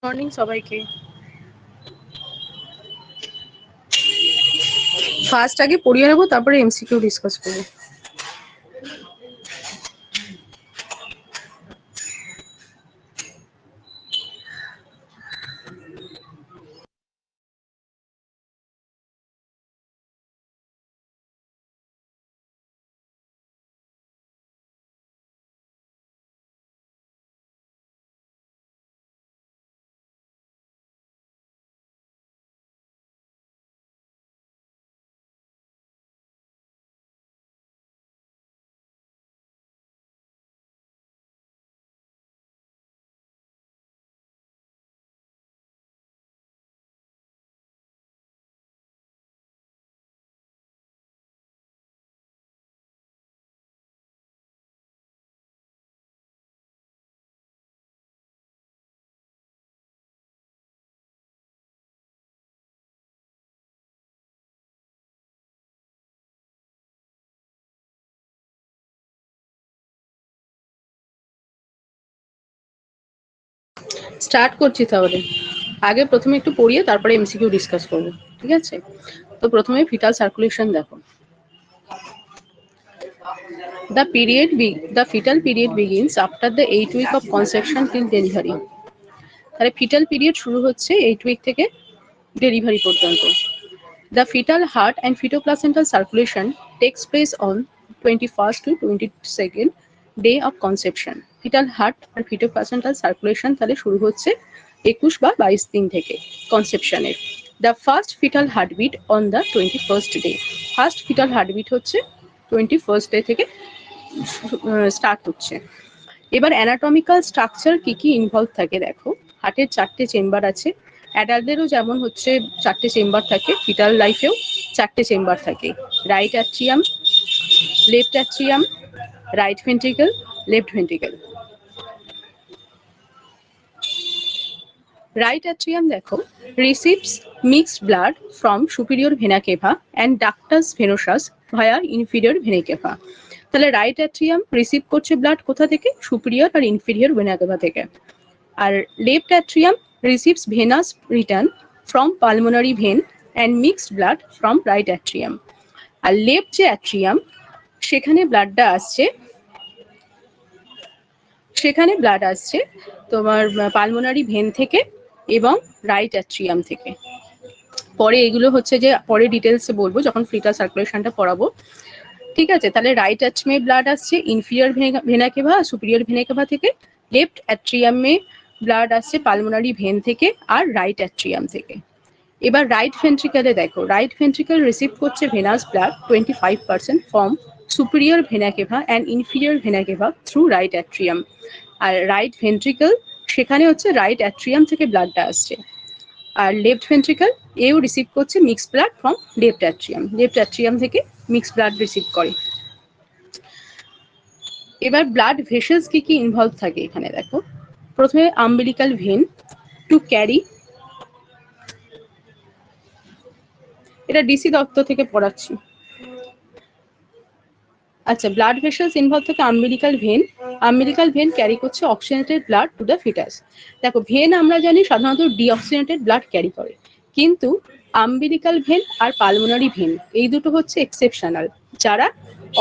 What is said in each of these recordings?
Morning সবাইকে। First আগে পড়িয়ে নেবো, তারপরে এমসিকিউ ডিসকাস করবো। স্টার্ট করছি তাহলে। আগে প্রথমে একটু পড়িয়ে তারপরে এমসিকিউ ডিসকাস করবো, ঠিক আছে? তো প্রথমে ফিটাল সার্কুলেশন দেখো। The fetal period begins after the 8 week of conception till delivery. তাহলে ফিটাল পিরিয়ড শুরু হচ্ছে 8 উইক থেকে ডেলিভারি পর্যন্ত। The fetal heart and fetoplacental circulation takes place on 21st to 22nd day of conception. Fetal heart R fetoplacental circulation তাহলে শুরু হচ্ছে 21 বা 22 দিন থেকে কনসেপশনের। The first fetal heartbeat on the 21st day. First fetal heartbeat হচ্ছে 21st day থেকে start হচ্ছে। এবার অ্যানাটমিক্যাল স্ট্রাকচার কি কি ইনভলভ থাকে দেখো। হার্টের 4টে চেম্বার আছে। অ্যাডাল্টদেরও যেমন হচ্ছে 4টে চেম্বার থাকে, ফিটাল লাইফেও 4টে চেম্বার থাকে। Right atrium, left atrium, right ventricle, left ventricle. Right atrium দেখো receives mixed blood from superior vena cava and ductus venosus via inferior vena cava. তাহলে রাইট অ্যাট্রিয়াম রিসিভ করছে ব্লাড কোথা থেকে? Superior আর inferior vena cava থেকে। আর left atrium receives venous return from pulmonary vein and mixed blood from right atrium. আর left যে atrium সেখানে ব্লাড আসছে তোমার পালমোনারি ভেন থেকে এবং রাইট অ্যাট্রিয়াম থেকে। পরে এগুলো হচ্ছে যে পরে ডিটেলসে বলবো যখন ফিটাল সার্কুলেশনটা পড়াবো, ঠিক আছে? তাহলে রাইট অ্যাট্রিয়ামে ব্লাড আসছে inferior vena cava, superior vena cava থেকে। লেফট অ্যাট্রিয়ামে ব্লাড আসছে পালমোনারি ভেন থেকে আর রাইট অ্যাট্রিয়াম থেকে। এবার রাইট ভেন্ট্রিকলে দেখো, রাইট ভেন্ট্রিকল রিসিভ করছে venous blood 25% from superior vena cava and inferior vena cava through right atrium. আর রাইট ভেন্ট্রিকল সেখানে হচ্ছে রাইট অ্যাট্রিয়াম থেকে ব্লাডটা আসছে। আর লেফট ভেন্ট্রিকল এও রিসিভ করছে mix blood from left atrium থেকে মিক্স ব্লাড রিসিভ করে। এবার ব্লাড ভেসেলস কি কি ইনভলভ থাকে এখানে দেখো। প্রথমে আম্বিলিকাল ভেন টু ক্যারি, এটা ডিসি দত্ত থেকে পড়াচ্ছি। আচ্ছা, ব্লাড ভেসেলস ইনভলভ থাকে আম্বিলিকাল ভেন ক্যারি করছে oxygenated blood to the fetus. দেখো ভেন আমরা জানি সাধারণত ডিঅক্সিজেনেটেড ব্লাড ক্যারি করে, কিন্তু আম্বিলিকাল ভেন আর পালমোনারি ভেন এই দুটো হচ্ছে এক্সেপশনাল যারা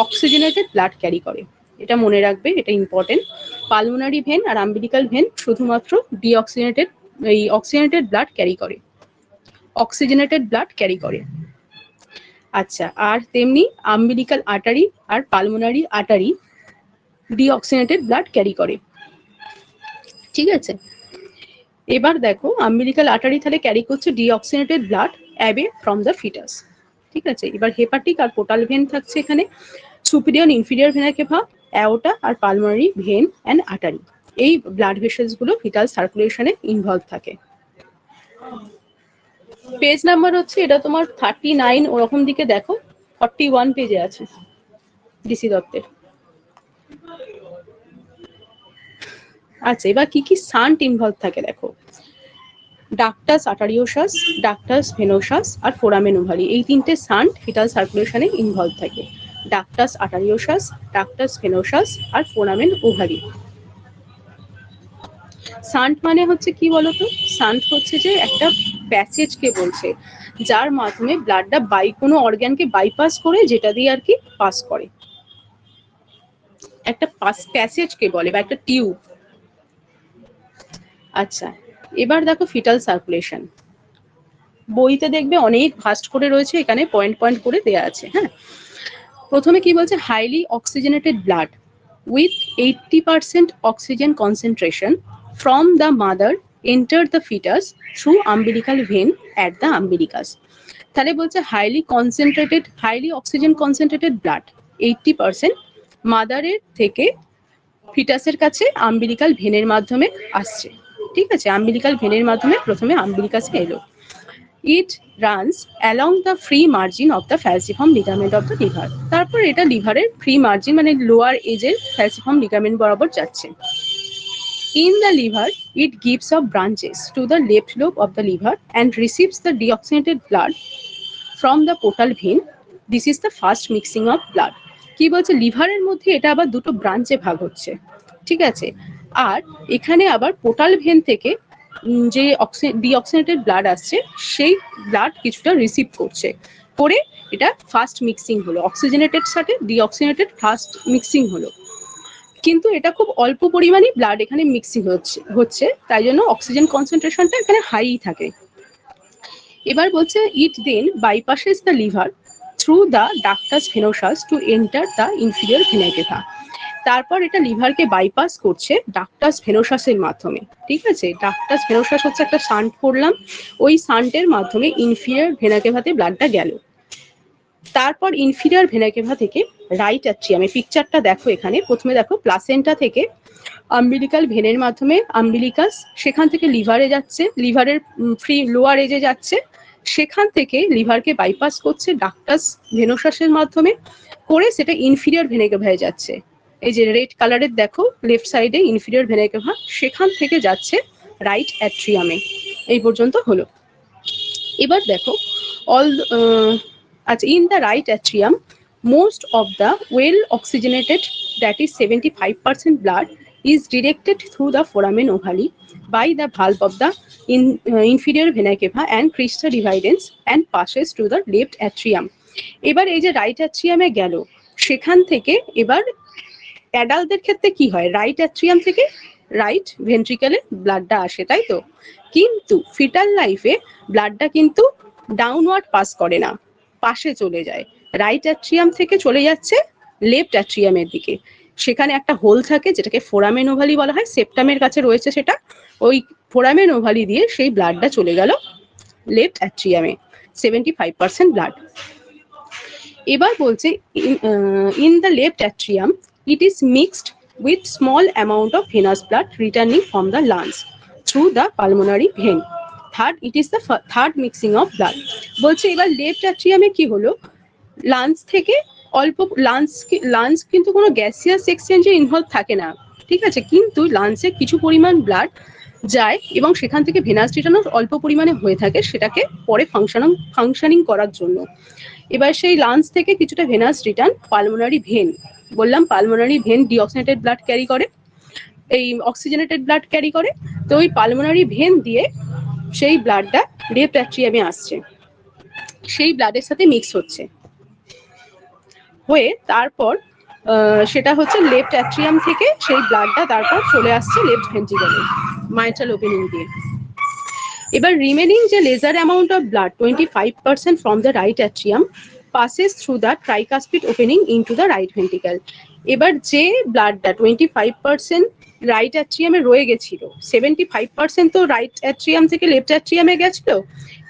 অক্সিজেনেটেড ব্লাড ক্যারি করে। এটা মনে রাখবে, এটা ইম্পর্টেন্ট। পালমোনারি ভেন আর আম্বিলিকাল ভেন শুধুমাত্র অক্সিজেনেটেড ব্লাড ক্যারি করে। আচ্ছা, আর তেমনি আম্বিলিকাল আর্টারি আর pulmonary artery deoxygenated blood carry করে, ঠিক আছে? এবার দেখো আম্বিলিকাল আর্টারি তাহলে ক্যারি করছে deoxygenated blood away from the fetus, ঠিক আছে? এবার হেপাটিক আর পোর্টাল ভেন থাকছে এখানে, superior inferior vena cava, aorta আর পালমোনারি ভেন অ্যান্ড আর্টারি। এই ব্লাড ভেসেলস গুলো ফিটাল সার্কুলেশনে ইনভলভ থাকে। পেজ নাম্বার হচ্ছে এটা তোমার 39 ওরকম দিকে দেখো, 41 পেজে আছে ডিসি দত্তের। আচ্ছা, এবার কি কি শান্ট ইনভলভ থাকে দেখো। ডাক্টাস আর্টারিওসাস, ডাক্টাস ভেনোসাস আর ফোরামেন ওভারি, এই তিনটে শান্ট ফিটাল সার্কুলেশনে ইনভলভ থাকে। ডাক্টাস আর্টারিওসাস, ডাক্টাস ভেনোসাস আর ফোরামেন ওভারি। শান্ট মানে হচ্ছে কি বলতো? শান্ট হচ্ছে যে একটা প্যাসেজকে বলছে, যার মাধ্যমে ব্লাডটা কোনো অর্গানকে বাইপাস করে, যেটা দিয়ে আর কি পাস করে, একটা প্যাসেজকে বলে বা একটা টিউব। আচ্ছা, এবার দেখো ফিটাল সার্কুলেশন। বইতে দেখবে অনেক ভাস্ট করে রয়েছে, এখানে পয়েন্ট পয়েন্ট করে দেয়া আছে। হ্যাঁ, প্রথমে কি বলছে, highly oxygenated blood with 80% oxygen concentration from the mother enter the fetus through umbilical vein at the umbilicus. তাহলে বলছে হাইলি অক্সিজেন কনসেন্ট্রেটেড ব্লাড 80% মাদারের থেকে ফিটাসের কাছে আম্বিলিকাল ভেনের মাধ্যমে আসছে। ঠিক আছে, আম্বিলিকাল ভেনের মাধ্যমে প্রথমে আম্বিলিকাসে এলো। It runs along the free margin of the falciform ligament of the liver. তারপর এটা লিভারের ফ্রি মার্জিন মানে লোয়ার এজের ফ্যালসিফর্ম লিগামেন্ট বরাবর যাচ্ছে। In the liver, it gives off branches to the left lobe of the liver and receives the deoxygenated blood from the portal vein. This is the first mixing of blood. কি বলছে, লিভারের মধ্যে এটা আবার দুটো ব্রাঞ্চে ভাগ হচ্ছে। ঠিক আছে, আর এখানে আবার পোর্টাল ভেন থেকে যে ডিঅক্সিজেনেটেড ব্লাড আসছে, সেই ব্লাড কিছুটা রিসিভ করে এটা ফার্স্ট মিক্সিং হলো, অক্সিজেনেটেড সাথে ডিঅক্সিজেনেটেড ফার্স্ট মিক্সিং হলো। কিন্তু এটা খুব অল্প পরিমাণে ব্লাড এখানে মিক্সিং হচ্ছে, তাই জন্য অক্সিজেন কনসেন্ট্রেশনটা এখানে হাই থাকে। এবার বলছে, it then bypasses the liver through the ductus venosus to enter the inferior vena cava. তারপর এটা লিভারকে বাইপাস করছে ডাক্টাস ভেনোসাসের মাধ্যমে। ঠিক আছে, ডাক্টাস ভেনোসাস হচ্ছে একটা শান্ট পড়লাম, ওই শান্টের মাধ্যমে ইনফিরিয়র ভেনা কেভাতে ব্লাডটা গেল। তারপর ইনফিরিয়র ভেনা কেভা থেকে রাইট অ্যাট্রিয়ামে, পিকচারটা দেখো এখানে, প্রথমে দেখো প্লাসেন্টা থেকে আম্বিলিকাল ভেনের মাধ্যমে আম্বিলিকাস, সেখান থেকে লিভারে যাচ্ছে, লিভারের ফ্রি লোয়ার এজে যাচ্ছে, সেখান থেকে লিভারকে বাইপাস করছে ডাক্টাস ভেনোসাসের মাধ্যমে করে, সেটা ইনফিরিয়র ভেনা কেভায় যাচ্ছে। এই যে রেড কালারের দেখো লেফট সাইডে ইনফিরিয়র ভেনা কেভা, সেখান থেকে যাচ্ছে রাইট অ্যাট্রিয়ামে। এই পর্যন্ত হলো। এবার দেখো অল আচ্ছা, in the right atrium most of the well oxygenated, that is 75% blood, is directed through the foramen ovale by the valve of the inferior vena cava and crista dividens and passes to the left atrium. এবার এই যে right অ্যাট্রিয়ামে গেল, সেখান থেকে এবার অ্যাডাল্টদের ক্ষেত্রে কি হয়, রাইট অ্যাট্রিয়াম থেকে রাইট ভেন্ট্রিকেলে ব্লাডটা আসে, তাই তো। কিন্তু ফিটাল লাইফে ব্লাডটা কিন্তু ডাউনওয়ার্ড পাস করে না, পাশে চলে যায়, রাইট অ্যাট্রিয়াম থেকে চলে যাচ্ছে লেফট অ্যাট্রিয়ামের দিকে। সেখানে একটা হোল থাকে, যেটাকে ফোরামেন ওভালি বলা হয়, সেপ্টামের কাছে রয়েছে সেটা, ওই ফোরামেন ওভালি দিয়ে সেই ব্লাডটা চলে গেল লেফট অ্যাট্রিয়ামে, 75% ব্লাড। এবার বলছে, in the left atrium it is mixed with small amount of venous blood returning from the lungs through the pulmonary vein. It is the third mixing of blood. বলছে এবার left অ্যাট্রিয়ামে কি হলো, lungs থেকে অল্প, lungs কিন্তু কোনো gaseous এক্সচেঞ্জে involve থাকে না। ঠিক আছে, কিন্তু লাংসে কিছু পরিমাণ ব্লাড যায় এবং সেখান থেকে ভেনাস রিটার্নও অল্প পরিমাণে হয়ে থাকে, সেটাকে পরে ফাংশনিং করার জন্য। এবার সেই লাংস থেকে কিছুটা ভেনাস রিটার্ন পালমোনারি ভেন, বললাম pulmonary vein deoxygenated blood carry করে, এই অক্সিজেনেটেড ব্লাড ক্যারি করে, তো ওই পালমোনারি ভেন দিয়ে সেই ব্লাডটা লেফট অ্যাট্রিয়ামে আসছে, সেই ব্লাডের সাথে মিক্স হয়ে তারপর সেটা হচ্ছে লেফট অ্যাট্রিয়াম থেকে সেই ব্লাডটা তারপর চলে আসছে লেফট ভেন্ট্রিকলে মাইট্রাল ওপেনিং দিয়ে। এবার রিমেনিং যে lesser amount of blood 25% from the right atrium passes through the tricuspid opening into the right ventricle. এবার যে ব্লাডটা 25% রাইট অ্যাট্রিয়ামে রয়ে গেছিল, 75% তো রাইট অ্যাট্রিয়াম থেকে লেফট অ্যাট্রিয়ামে গেছিল,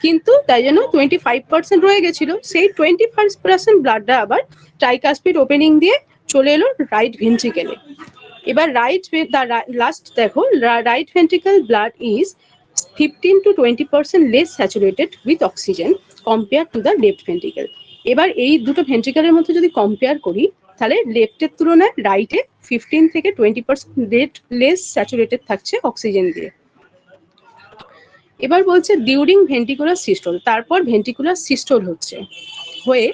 কিন্তু তাই জন্য 25% রয়ে গেছিল, সেই 25% ব্লাডটা আবার ট্রাইকাসপিড ওপেনিং দিয়ে চলে এলো রাইট ভেন্ট্রিকেলে। এবার লাস্ট দেখো, right ventricle blood is 15 to 20% less saturated with oxygen compared to the left ventricle. এবার এই দুটো ভেন্ট্রিকলের মধ্যে যদি কম্পেয়ার করি, তাহলে লেফটের তুলনায় রাইটে 15 থেকে 20% লেস স্যাচুরেটেড থাকছে অক্সিজেন দিয়ে। এবার বলছে ডিউরিং ভেন্ট্রিকুলার সিস্টোল, তারপর ভেন্ট্রিকুলার সিস্টোল হয়ে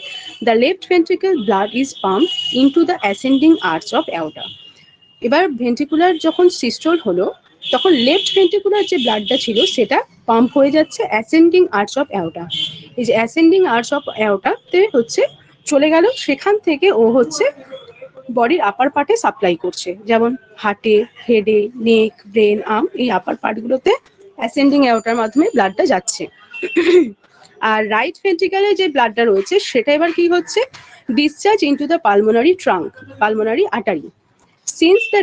the left ventricle blood is pump into the ascending arch of aorta. এবার ভেন্ট্রিকুলার যখন সিস্টোল হলো, তখন লেফট ভেন্ট্রিকুলার যে ব্লাডটা ছিল সেটা পাম্প হয়ে যাচ্ছে অ্যাসেন্ডিং আর্চ অফ অ্যাওর্টা। এই যে অ্যাসেন্ডিং আর্চ অফ অ্যাওর্টাতে হচ্ছে চলে গেল, সেখান থেকে ও হচ্ছে বডির আপার পার্টে সাপ্লাই করছে, যেমন হার্টে, হেডে, নেক, ব্রেন, আর্ম, এই আপার পার্টগুলোতে অ্যাসেন্ডিং অ্যাওর্টার মাধ্যমে ব্লাডটা যাচ্ছে। আর রাইট ভেন্ট্রিকলে যে ব্লাডটা রয়েছে সেটা এবার কি হচ্ছে, discharge into the pulmonary trunk, pulmonary artery. Since the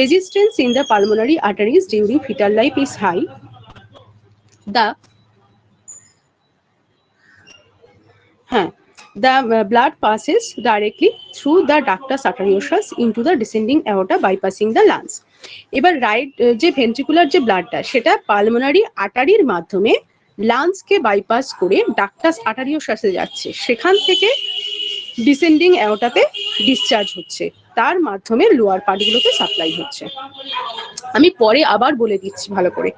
resistance in the pulmonary arteries during fetal life is high, the blood passes directly through the ductus arteriosus into the descending aorta, bypassing the lungs. এবার right যে ventricular যে ব্লাডটা সেটা pulmonary আর্টারির মাধ্যমে লাংসকে bypass করে ductus আর্টারিওসাসে যাচ্ছে, সেখান থেকে descending অ্যাওর্টাতে discharge হচ্ছে, তার মাধ্যমে লোয়ার পার্টগুলোতে সাপ্লাই হচ্ছে। আমি পরে আবার বলে দিচ্ছি ভালো করে।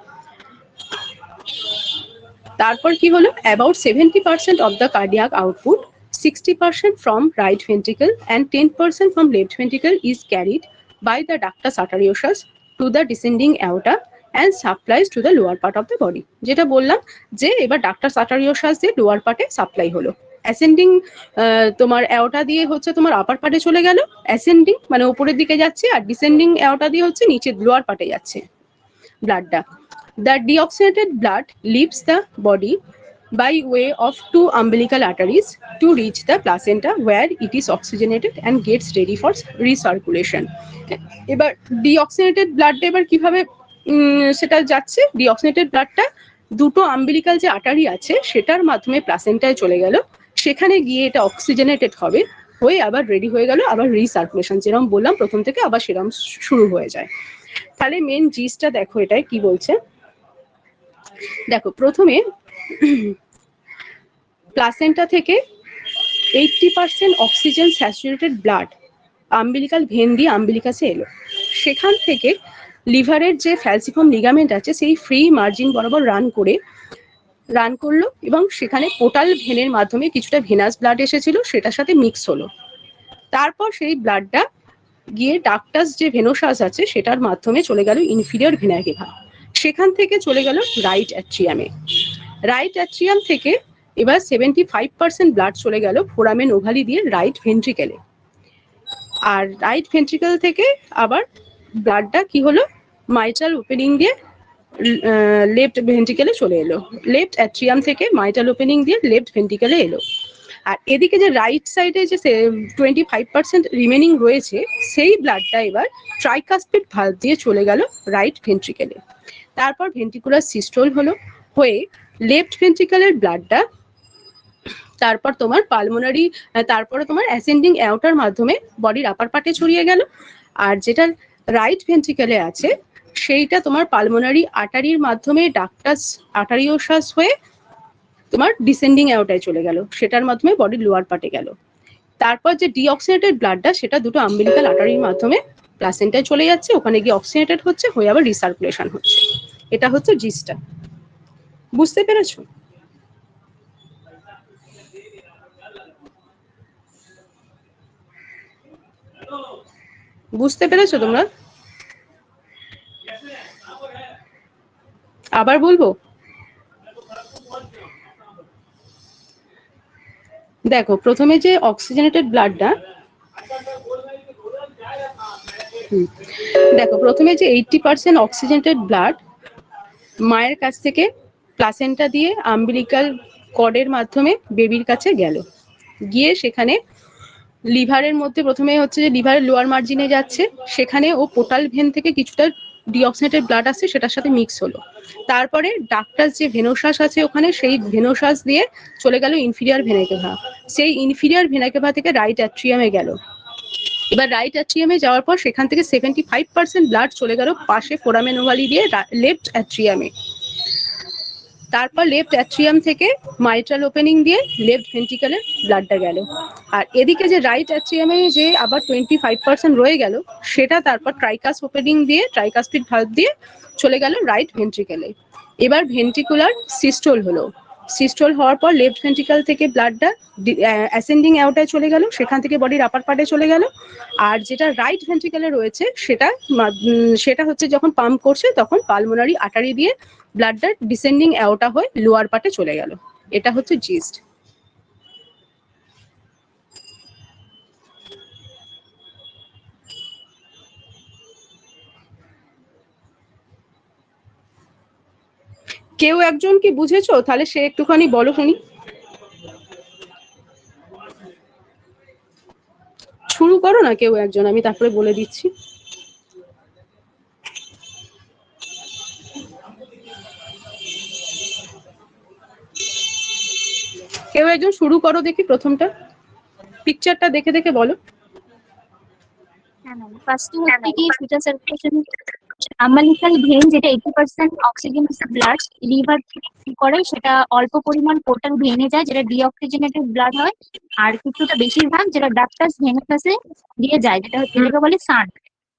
তারপর কি হলো, about 70% of the cardiac output, 60% from right ventricle and 10% from left ventricle is carried by the ductus arteriosus to the descending aorta and supplies to the lower part of the body. যেটা বললাম যে এবার ductus আর্টারিওসাস দিয়ে lower পার্টে supply হলো, ascending তোমার aorta দিয়ে হচ্ছে তোমার আপার পার্টে চলে গেল, অ্যাসেন্ডিং মানে উপরের দিকে যাচ্ছে, আর ডিসেন্ডিং অ্যাওর্টা দিয়ে হচ্ছে নিচের লোয়ার পার্টে যাচ্ছে ব্লাডটা। The deoxygenated blood leaves the body by way of two umbilical arteries to reach the placenta, where it is oxygenated and gets ready for recirculation. এবার ডিঅক্সিজেনেটেড ব্লাডটা এবার কিভাবে সেটা যাচ্ছে, ডিঅক্সিজেনেটেড ব্লাডটা দুটো আম্বিলিকাল যে আর্টারি আছে সেটার মাধ্যমে প্লাসেন্টায় চলে গেল, সেখানে গিয়ে এটা অক্সিজেনেটেড হবে, হয়ে আবার রেডি হয়ে গেল, আবার রিসার্কুলেশন যেরকম বললাম প্রথম থেকে আবার সেরকম শুরু হয়ে যায়। তাহলে মেন জিসটা দেখো এটাই কি বলছে। দেখো প্রথমে প্লাসেন্টা থেকে 80% oxygen saturated blood umbilical vein দিয়ে আম্বিলিকাসে এলো, সেখান থেকে লিভারের যে ফ্যালসিফর্ম লিগামেন্ট আছে সেই ফ্রি মার্জিন বরাবর রান করলো, এবং সেখানে পোর্টাল ভেনের মাধ্যমে কিছুটা ভেনাস ব্লাড এসেছিল সেটার সাথে মিক্স হলো। তারপর সেই ব্লাডটা গিয়ে ডাক্টাস যে ভেনোসাস আছে সেটার মাধ্যমে চলে গেল ইনফিরিয়র ভেনা কেভা, সেখান থেকে চলে গেল রাইট অ্যাট্রিয়ামে। রাইট অ্যাট্রিয়াম থেকে এবার 75% ব্লাড চলে গেল ফোরামেন ওভালি দিয়ে রাইট ভেন্ট্রিকেলে, আর রাইট ভেন্ট্রিকেল থেকে আবার ব্লাডটা কি হলো মাইট্রাল ওপেনিং দিয়ে লেফট ভেন্ট্রিকেলে চলে এলো, লেফট অ্যাট্রিয়াম থেকে মাইট্রাল ওপেনিং দিয়ে লেফট ভেন্ট্রিকেলে এলো। আর এদিকে যে রাইট সাইডে যে 25% রিমেনিং রয়েছে সেই ব্লাডটা এবার ট্রাইকাসপিড ভালভ দিয়ে চলে গেল রাইট ভেন্ট্রিকেলে। তারপর ভেন্ট্রিকুলার সিস্টোল হলো, হয়ে লেফট ভেন্ট্রিকেলের ব্লাডটা তারপর তোমার পালমোনারি, তারপরে তোমার অ্যাসেন্ডিং অ্যাওর্টার মাধ্যমে বডির আপার পার্টে ছড়িয়ে গেল, আর যেটা রাইট ভেন্ট্রিকেলে আছে সেইটা তোমার পালমোনারি আর্টারির মাধ্যমে ডাক্টাস আর্টারিওসাস হয়ে তোমার ডিসেন্ডিং অ্যাওর্টায় চলে গেল, সেটার মাধ্যমে বডির লোয়ার পার্টে গেল। তারপর যে ডিঅক্সিজেনেটেড ব্লাডটা সেটা দুটো আম্বিলিকাল আর্টারির মাধ্যমে প্লাসেন্টায় চলে যাচ্ছে, ওখানে গিয়ে অক্সিজেনেটেড হচ্ছে, হয়ে আবার রিসার্কুলেশন হচ্ছে। এটা হচ্ছে জিসটা, বুঝতে পেরেছো? বুঝতে পেরেছো তোমরা? আবার বলবো? দেখো প্রথমে যে অক্সিজেনেটেড ব্লাডটা, দেখো প্রথমে যে 80% অক্সিজেনেটেড ব্লাড মায়ের কাছ থেকে প্লাসেন্টা দিয়ে আম্বিলিকাল কর্ডের মাধ্যমে বেবির কাছে গেল, গিয়ে সেখানে লিভারের মধ্যে প্রথমে হচ্ছে যে লিভারের লোয়ার মার্জিনে যাচ্ছে, সেখানে ও পোর্টাল ভেন থেকে কিছুটা ডিঅক্সিজেনেটেড ব্লাড আসছে সেটার সাথে মিক্স হলো। তারপরে ডাক্টাস যে ভেনোসাস আছে ওখানে সেই ভেনোসাস দিয়ে চলে গেল ইনফিরিয়র ভেনা কেভা, সেই ইনফিরিয়র ভেনা কেভা থেকে রাইট অ্যাট্রিয়ামে গেল। এবার রাইট অ্যাট্রিয়ামে যাওয়ার পর সেখান থেকে 75% ব্লাড চলে গেল পাশে ফোরামেন ওভালি দিয়ে লেফট অ্যাট্রিয়ামে। তারপর লেফট অ্যাট্রিয়াম থেকে মাইট্রাল ওপেনিং দিয়ে লেফট ভেন্ট্রিকেলে ব্লাডটা গেল, আর এদিকে যে রাইট অ্যাট্রিয়ামে যে আবার 25% রয়ে গেল সেটা তারপর ট্রাইকাস ওপেনিং দিয়ে ট্রাইকাসপিড ভালভ দিয়ে চলে গেল রাইট ভেন্ট্রিকেলে। এবার ভেন্ট্রিকুলার সিস্টোল হলো, সিস্টল হওয়ার পর লেফট ভেন্ট্রিকল থেকে ব্লাডটা অ্যাসেন্ডিং অ্যাওর্টায় চলে গেল, সেখান থেকে বডির আপার পার্টে চলে গেল। আর যেটা রাইট ভেন্ট্রিকলে রয়েছে সেটা হচ্ছে যখন পাম্প করছে তখন পালমোনারি আর্টারি দিয়ে ব্লাডটা ডিসেন্ডিং অ্যাওর্টা হয়ে লোয়ার পার্টে চলে গেল। এটা হচ্ছে জিস্ট। কেউ একজন কি বুঝেছো? তাহলে সে একটুখানি বলো শুনি। শুরু করো না কেউ একজন, আমি তারপরে বলে দিচ্ছি। কেউ একজন শুরু করো দেখি, প্রথমটা পিকচারটা দেখে দেখে বলো। ফার্স্টে হচ্ছে কি ফিটাল সার্কুলেশন আম্বিলিকাল ভেইন, যেটা 80% অক্সিজেন ব্লাড লিভার থেকে করে, সেটা অল্প পরিমাণ পোর্টাল ভেইনে যায়, যেটা ডিঅক্সিজেনেটেড ব্লাড হয়। আর কিছুটা বেশিরভাগ যেটা ডাক্টাস ভেনাসাসে দিয়ে যায়, যেটা হচ্ছে যেটাকে বলে সান্ট,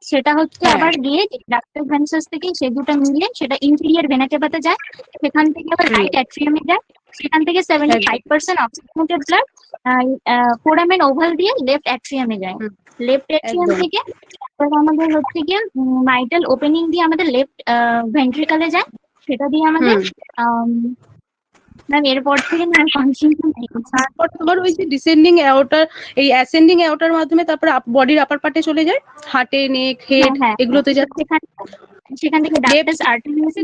সেটা হচ্ছে আবার গিয়ে ডাক্টাস ভেনাসাস থেকে সে দুটো মিলে সেটা ইন্টেরিয়র ভেনা কেভাতে যায়, সেখান থেকে আবার রাইট অ্যাট্রিয়ামে যায়, সেখান থেকে 75% অক্সিজেনেটেড ব্লাড ফোরামেন ওভাল দিয়ে লেফট অ্যাট্রিয়ামে যায়। লেফট অ্যাট্রিয়াম থেকে আমাদের হচ্ছে গিয়ে মাইটাল ওপেনিং দিয়ে আমাদের লেফট ভেন্ট্রিকলে যায়, সেটা দিয়ে আমাদের ম্যাম এরপর থেকে না কনফিউশন নেই। তারপর তোমার ওই যে ডিসেন্ডিং অ্যাওর্টা, এই অ্যাসেন্ডিং অ্যাওর্টার মাধ্যমে তারপর বডির আপার পার্টে চলে যায়, হার্টে, নেক, হেড এগুলোতে যাচ্ছে। সেখান থেকে ডাক্টাস আর্টারিয়াস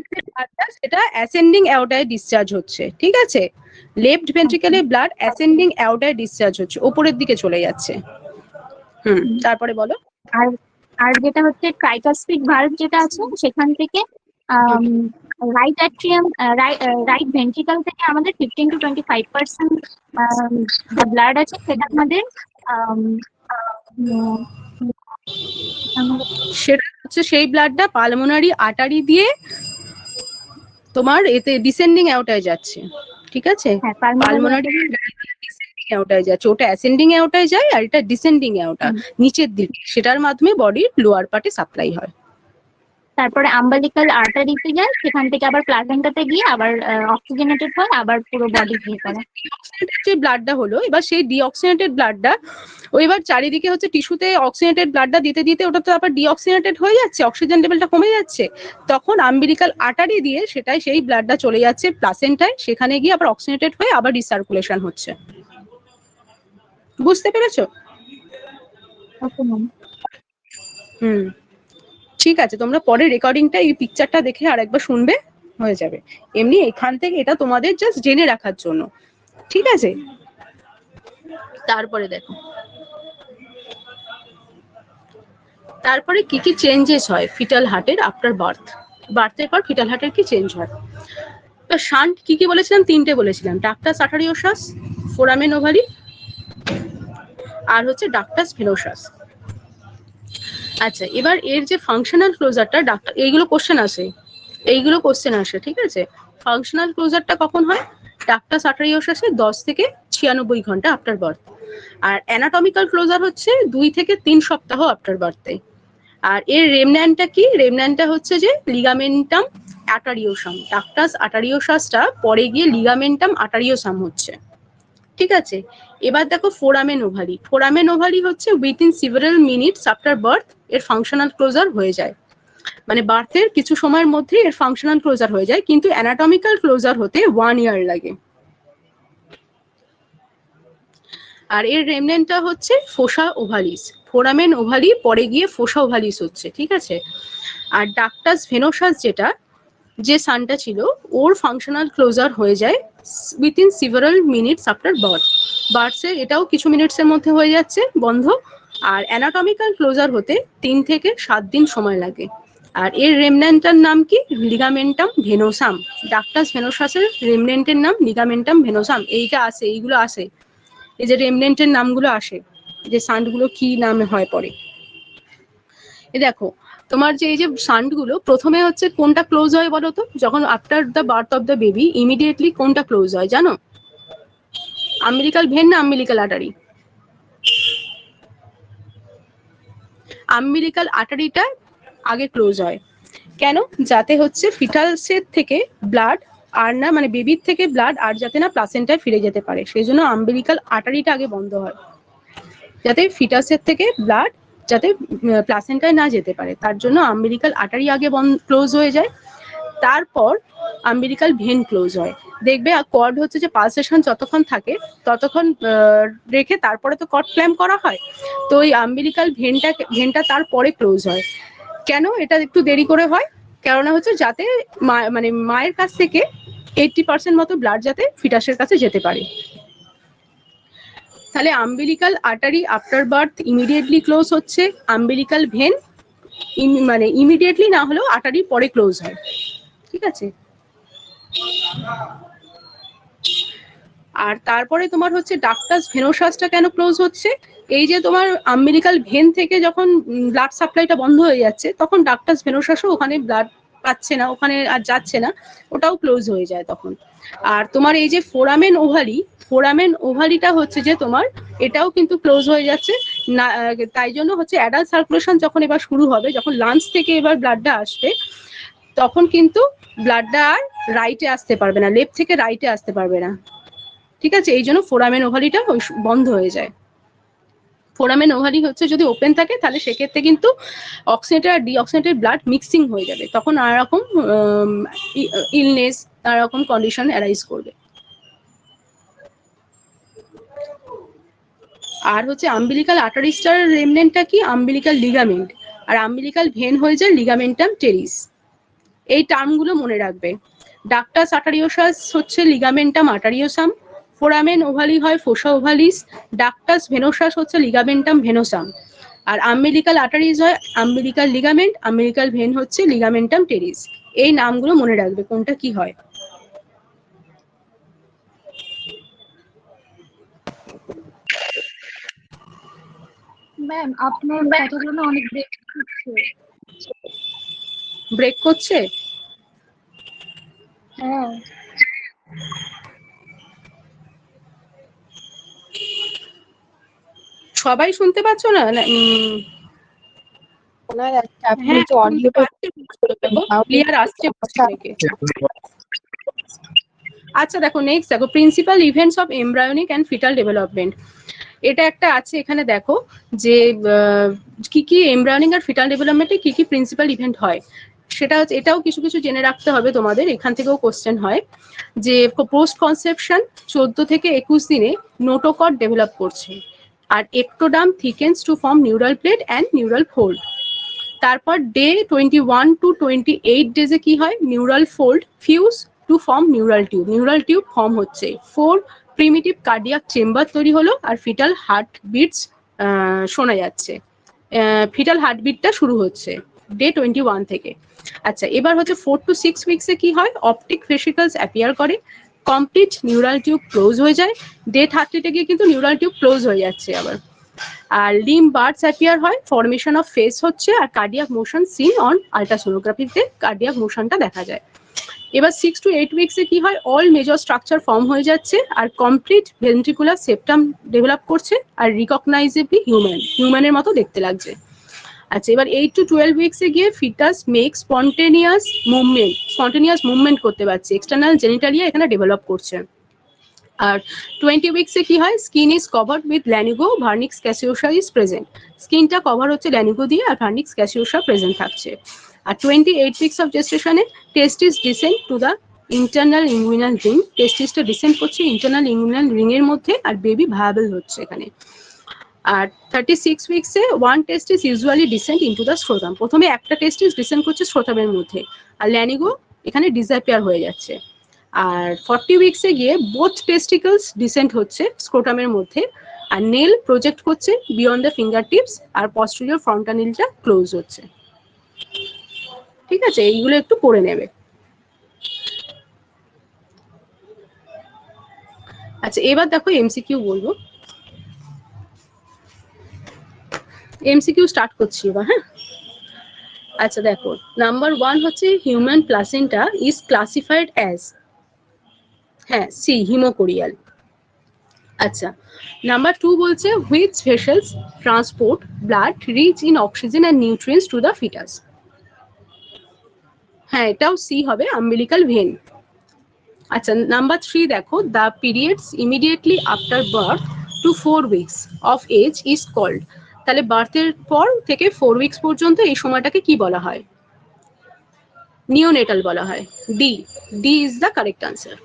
সেটা অ্যাসেন্ডিং অ্যাওর্টায় ডিসচার্জ হচ্ছে, ঠিক আছে? লেফট ভেন্ট্রিকলে ব্লাড অ্যাসেন্ডিং অ্যাওর্টায় ডিসচার্জ হচ্ছে, উপরের দিকে চলে যাচ্ছে। তারপরে বলো। আর যেটা হচ্ছে ট্রাইকাসপিড ভালভ যেটা আছে, সেখান থেকে রাইট অ্যাট্রিয়াম রাইট ভেন্ট্রিকল থেকে আমাদের 15 to 25% যে ব্লাড আছে সেটা আমাদের সেটা হচ্ছে সেই ব্লাডটা পালমোনারি আর্টারি দিয়ে তোমার এতে ডিসেন্ডিং অ্যাওর্টায় যাচ্ছে, ঠিক আছে? পালমোনারি ডিসেন্ডিং অ্যাওর্টায় যাচ্ছে, ওটা অ্যাসেন্ডিং অ্যাওর্টায় যায় আর এটা ডিসেন্ডিং অ্যাওর্টা নিচের দিকে, সেটার মাধ্যমে বডির লোয়ার পার্টে সাপ্লাই হয়। তারপরে আম্বিলিকাল আর্টারিতে যায়, সেখান থেকে আবার প্লাজেন্টাতে গিয়ে আবার অক্সিজেনেটেড হয়, আবার পুরো বডি দিয়ে করে। যে ব্লাডটা হলো, এবার সেই ডিঅক্সিজেনেটেড ব্লাডটা এবার চারিদিকে হচ্ছে টিস্যুতে অক্সিজেনেটেড ব্লাডটা দিতে দিতে ওটা তো আবার ডিঅক্সিজেনেটেড হয়ে যাচ্ছে, অক্সিজেন লেভেলটা কমে যাচ্ছে, তখন আম্বিলিকাল আর্টারি দিয়ে সেটাই সেই ব্লাডটা চলে যাচ্ছে প্লাসেন্টায়, সেখানে গিয়ে আবার অক্সিজেনেটেড হয়ে আবার রিসার্কুলেশন হচ্ছে। বুঝতে পেরেছো? ঠিক আছে, তোমরা পরে রেকর্ডিংটা এই পিকচারটা দেখে আরেকবার শুনবে, হয়ে যাবে। এমনি এখান থেকে এটা তোমাদের জাস্ট জেনে রাখার জন্য, ঠিক আছে? তারপরে দেখো, তারপরে কি কি চেঞ্জেস হয় ফিটাল হার্টের আফটার বার্থের পর ফিটাল হার্টের কি চেঞ্জ হয়। তো শান্ট কি কি বলেছিলাম, তিনটে বলেছিলাম, ডাক্টাস আর্টারিওসাস, ফোরামেন ওভারি, আর হচ্ছে ডাক্টাস ভেনোসাস। আচ্ছা, এবার এর যে ফাংশনাল ক্লোজারটা এইগুলো কোশ্চেন আসে, ঠিক আছে? ফাংশনাল ক্লোজারটা কখন হয়? ডাক্টাস আর্টারিওসাসে 10 থেকে 96 ঘন্টা আফটার বার্থ। আর অ্যানাটমিক্যাল ক্লোজার হচ্ছে 2 থেকে 3 সপ্তাহ আফটার বার্থে। আর এর রেমন্যান্টটা কি? রেমন্যান্টটা হচ্ছে যে লিগামেন্টাম আর্টারিওসাম। ডাক্টাস আর্টারিওসাসটা পরে গিয়ে লিগামেন্টাম আর্টারিওসাম হচ্ছে, ঠিক আছে? এবার দেখো ফোরামেন ওভারি। ফোরামেন ওভারি হচ্ছে উইথিন সিভারাল মিনিটস আফটার বার্থ এর ফাংশনাল ক্লোজার হয়ে যায়, মানে বার্থের কিছু সময়ের মধ্যে এর ফাংশনাল ক্লোজার হয়ে যায়, কিন্তু অ্যানাটমিক্যাল ক্লোজার হতে 1 ইয়ার লাগে। আর এর রেমনেন্টটা হচ্ছে ফোসা ওভালিস। ফোরামেন ওভালি পরে গিয়ে ফোসা ওভালিস হচ্ছে, ঠিক আছে? আর ডাক্টাস ভেনোসাস যেটা যে সানটা ছিল, ওর ফাংশনাল ক্লোজার হয়ে যায় উইথিন সিভারাল মিনিটস আফটার বার্থে, এটাও কিছু মিনিটসের মধ্যে হয়ে যাচ্ছে বন্ধ। আর অ্যানাটমিক্যাল ক্লোজার হতে 3 থেকে 7 দিন সময় লাগে। আর এর রেমন্যান্টের নাম কি? লিগামেন্টাম ভেনোসাম। ডাক্টাস ভেনোসাসের রেমন্যান্টের নাম লিগামেন্টাম ভেনোসাম। এইগুলো আসে, এই যে রেমন্যান্টের নামগুলো আসে, যে সান্টগুলো কি নামে হয় পরে। এ দেখো, তোমার যে এই যে সান্টগুলো প্রথমে হচ্ছে কোনটা ক্লোজ হয় বলো তো? যখন after the birth of the baby immediately কোনটা ক্লোজ হয় জানো? আম্বিলিকাল ভেন না আম্বিলিকাল আর্টারি? আম্বিলিকাল আর্টারিটা আগে ক্লোজ হয়। কেন? যাতে হচ্ছে ফিটালসের থেকে ব্লাড আর না মানে বেবির থেকে ব্লাড আর যাতে না প্লাসেন্টায় ফিরে যেতে পারে, সেই জন্য আম্বিলিকাল আর্টারিটা আগে বন্ধ হয়, যাতে ফিটাসের থেকে ব্লাড যাতে প্লাসেন্টায় না যেতে পারে, তার জন্য আম্বিলিকাল আর্টারি আগে ক্লোজ হয়ে যায়, তারপর আম্বিলিকাল ভেন ক্লোজ হয়। দেখবে কর্ড হচ্ছে যে পালসেশন যতক্ষণ থাকে ততক্ষণ রেখে তারপরে তো কর্ড ক্ল্যাম্প করা হয়, তো ওই আম্বিলিকাল ভেনটা তারপরে ক্লোজ হয়। কেন এটা একটু দেরি করে হয়? কেননা হচ্ছে যাতে মানে মায়ের কাছ থেকে 80% মতো ব্লাড যাতে ফিটাসের কাছে যেতে পারে। তাহলে umbilical artery after birth immediately close হচ্ছে, আম্বিলিকাল ভেন মানে ইমিডিয়েটলি না হলেও আর্টারি পরে ক্লোজ হয়। ঠিক আছে, আর তারপরে তোমার হচ্ছে ডাক্টাস ভেনোসাসটা কেন ক্লোজ হচ্ছে? এই যে তোমার আম্বিলিকাল ভেন থেকে যখন ব্লাড সাপ্লাইটা বন্ধ হয়ে যাচ্ছে তখন ডাক্টাস ভেনোসাসও ওখানে ব্লাড পাচ্ছে না, ওখানে আর যাচ্ছে না, ওটাও ক্লোজ হয়ে যায় তখন। আর তোমার এই যে ফোরামেন ওভারিটা হচ্ছে যে তোমার এটাও কিন্তু ক্লোজ হয়ে যাচ্ছে না, তাই জন্য হচ্ছে অ্যাডাল্ট সার্কুলেশন যখন এবার শুরু হবে, যখন লাঞ্চ থেকে এবার ব্লাডটা আসবে, তখন কিন্তু ব্লাডটা আর রাইটে আসতে পারবে না, লেফট থেকে রাইটে আসতে পারবে না। ঠিক আছে, এই জন্য ফোরামেন ওভারিটা বন্ধ হয়ে যায়। ফোরামেন ওভারি হচ্ছে যদি ওপেন থাকে তাহলে সেক্ষেত্রে কিন্তু অক্সিজেনেটেড আর ডিঅক্সিজেনেটেড ব্লাড মিক্সিং হয়ে যাবে, তখন নানা রকম ইলনেস, নানা রকম কন্ডিশন অ্যারাইজ করবে। আর হচ্ছে আম্বিলিকাল আর্টারিস্টার রেমনেন্টটা কি? আম্বিলিকাল লিগামেন্ট, আর আম্বিলিকাল ভেন হয়ে যায় লিগামেন্টাম টেরিস। এই টার্মগুলো মনে রাখবে। ডাক্টাস আর্টারিওসাস হচ্ছে লিগামেন্টাম আর্টারিওসাম, ফোরামেন ওভালি হয় ফোসা ওভালিস, ডাক্টাস ভেনোসাস হচ্ছে লিগামেন্টাম ভেনোসাম, আর আম্বিলিকাল আর্টারিজ হয় আম্বিলিকাল লিগামেন্ট, আম্বিলিকাল ভেন হচ্ছে লিগামেন্টাম টেরিস। এই নামগুলো মনে রাখবে কোনটা কি হয়। ম্যাম আপনার কথাগুলো না অনেক ব্রেক হচ্ছে। ব্রেক করছে? হ্যাঁ সবাই শুনতে পাচ্ছ না? ওনার আপনি হ্যাঁ যে অডিওটা ক্লিয়ার আসছে থেকে। আচ্ছা দেখো নেক্সট দেখো principal events of embryonic and fetal development. এটা একটা আছে এখানে দেখো যে কি কি এমব্রায়োনিক আর ফিটাল ডেভেলপমেন্টে কি কি প্রিন্সিপাল ইভেন্ট হয়, সেটা হচ্ছে এটাও কিছু কিছু জেনে রাখতে হবে তোমাদের, এখান থেকেও কোশ্চেন হয়। যে পোস্ট কনসেপশন 14 থেকে 21 দিনে নোটোকট ডেভেলপ করছে, আর ectoderm thickens to form neural plate and neural fold. তারপর ডে 21 to 28 ডেজে কি হয়? Neural fold fuse to form neural tube form হচ্ছে। 4 প্রিমিটিভ কার্ডিয়াক চেম্বার তৈরি হলো, আর ফিটাল হার্ট বিটস শোনা যাচ্ছে। ফিটাল হার্টবিটটা শুরু হচ্ছে ডে 21 থেকে। আচ্ছা এবার হচ্ছে 4 to 6 উইকসে কি হয়? অপটিক ভেসিকলস অ্যাপিয়ার করে, কমপ্লিট নিউরাল টিউব ক্লোজ হয়ে যায়। ডে 30 গিয়ে কিন্তু নিউরাল টিউব ক্লোজ হয়ে যাচ্ছে আবার। আর লিম বার্ডস অ্যাপিয়ার হয়, ফর্মেশন অফ ফেস হচ্ছে, আর কার্ডিয়াক মোশন সিন অন আল্ট্রাসোনোগ্রাফিতে কার্ডিয়াক মোশনটা দেখা যায়। এবার 6 to 8 উইকসে কি হয়? অল মেজর স্ট্রাকচার ফর্ম হয়ে যাচ্ছে, আর কমপ্লিট ভেন্ট্রিকুলার সেপ্টাম ডেভেলপ করছে, আর রিকগনাইজেবলি হিউম্যানের মতো দেখতে লাগছে। আচ্ছা এবার 8 to 12 উইকসে গিয়ে ফিটাস মেক স্পন্টেনিয়াস মুভমেন্ট করতে পারছে, এক্সটার্নাল জেনিটালিয়া এখানে ডেভেলপ করছে। আর 20 উইকসে কি হয়? Skin is covered with lanugo, vernix caseosa is present. স্কিনটা কভার হচ্ছে ল্যানিগো দিয়ে, আর ভার্নিক্স ক্যাসিওসা প্রেজেন্ট থাকছে। আর 28 উইকস অফ জেস্টেশনে testis descent to the internal inguinal ring, টেস্টিসটা ডিসেন্ট করছে ইন্টারনাল ইনগুইনাল রিং এর মধ্যে, আর বেবি ভায়াবল হচ্ছে এখানে। আর 36 উইকসে one testis usually descent into the scrotum, প্রথমে একটা টেস্টিস ডিসেন্ট করছে স্ক্রোটামের মধ্যে, আর ল্যানিগো এখানে ডিসঅ্যাপিয়ার হয়ে যাচ্ছে। আর 40 উইকসে গিয়ে বোথ টেস্টিকলস ডিসেন্ট হচ্ছে স্ক্রোটামের মধ্যে, আর নেল প্রজেক্ট করছে বিয়ন্ড দ্য ফিঙ্গার টিপস, আর পস্টেরিয়র ফ্রন্টানিলটা ক্লোজ হচ্ছে। ঠিক আছে, এইগুলো একটু পড়ে নেবে। আচ্ছা এবার দেখো এমসিকিউ বলবো, এমসিকিউ স্টার্ট করছি এবার। হ্যাঁ আচ্ছা দেখো নাম্বার 1 হচ্ছে human placenta is classified as, হ্যাঁ সি হিমোকোরিয়াল। আচ্ছা নাম্বার 2 বলছে which vessels transport blood rich in oxygen and nutrients to the fetus. হ্যাঁ এটাও সি হবে, আম্বিলিকাল ভেন। আচ্ছা নাম্বার 3 দেখো, the periods immediately after birth to 4 weeks of age is called. তাহলে বার্থের পর থেকে 4 উইকস পর্যন্ত এই সময়টাকে কি বলা হয়? নিওনেটাল বলা হয়। D, D is the correct answer.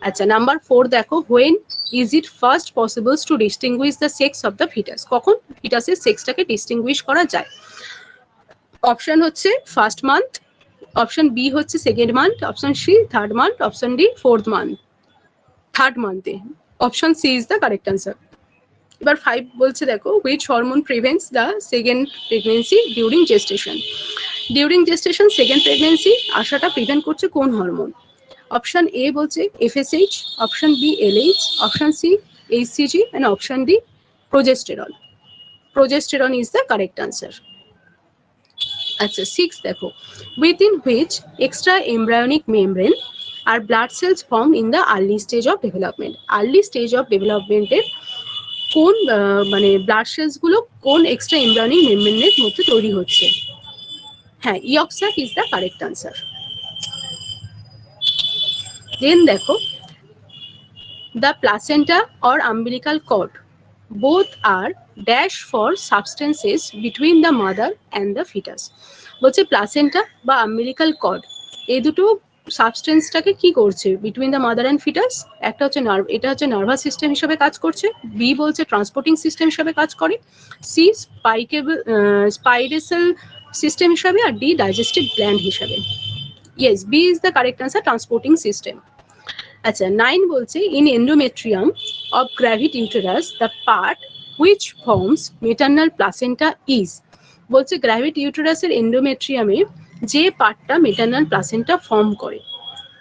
আচ্ছা নাম্বার 4 দেখো, when is it first possible to distinguish the sex of the fetus? কখন ফিটাসের সেক্সটাকে ডিস্টিংগুইশ করা যায়? অপশন হচ্ছে ফার্স্ট মান্থ, অপশন বি হচ্ছে second month, option C third month, option D fourth month. Third মান্থে, option C is the correct answer. এবার 5 বলছে দেখো, which hormone prevents the second pregnancy during gestation? During gestation second pregnancy আসাটা prevent করছে কোন hormone? Option A বলছে FSH, option B LH, option C HCG and option D progesterone. Progesterone is the correct answer. আচ্ছা 6 দেখো, within which extra embryonic membrane are blood cells formed in the early stage of development? early stage of development এর কোন মানে blood cells গুলো কোন extra embryonic মেমব্রেনের মধ্যে তৈরি হচ্ছে? হ্যাঁ, yolk sac is the correct answer. Then দেখো, the placenta or umbilical cord both are dash for substances between the mother and the fetus। বলছে প্লাসেন্টা বা umbilical cord এই দুটো সাবস্টেন্সটাকে কি করছে between the mother and fetus? একটা হচ্ছে নার্ভ, এটা হচ্ছে নার্ভাস সিস্টেম হিসেবে কাজ করছে, বি বলছে ট্রান্সপোর্টিং সিস্টেম হিসেবে কাজ করে, সি স্পাইরেসেল সিস্টেম হিসাবে, আর ডি ডাইজেস্টিভ গ্ল্যান্ড হিসাবে। Yes, B is the correct answer, transporting system. আচ্ছা 9 বলছে, in endometrium of gravid uterus the part which forms maternal placenta is. বলছে গ্র্যাভিড ইউটেরাসের এন্ডোমেট্রিয়ামে যে পার্টটা মেটার্নাল প্লাসেন্টা ফর্ম করে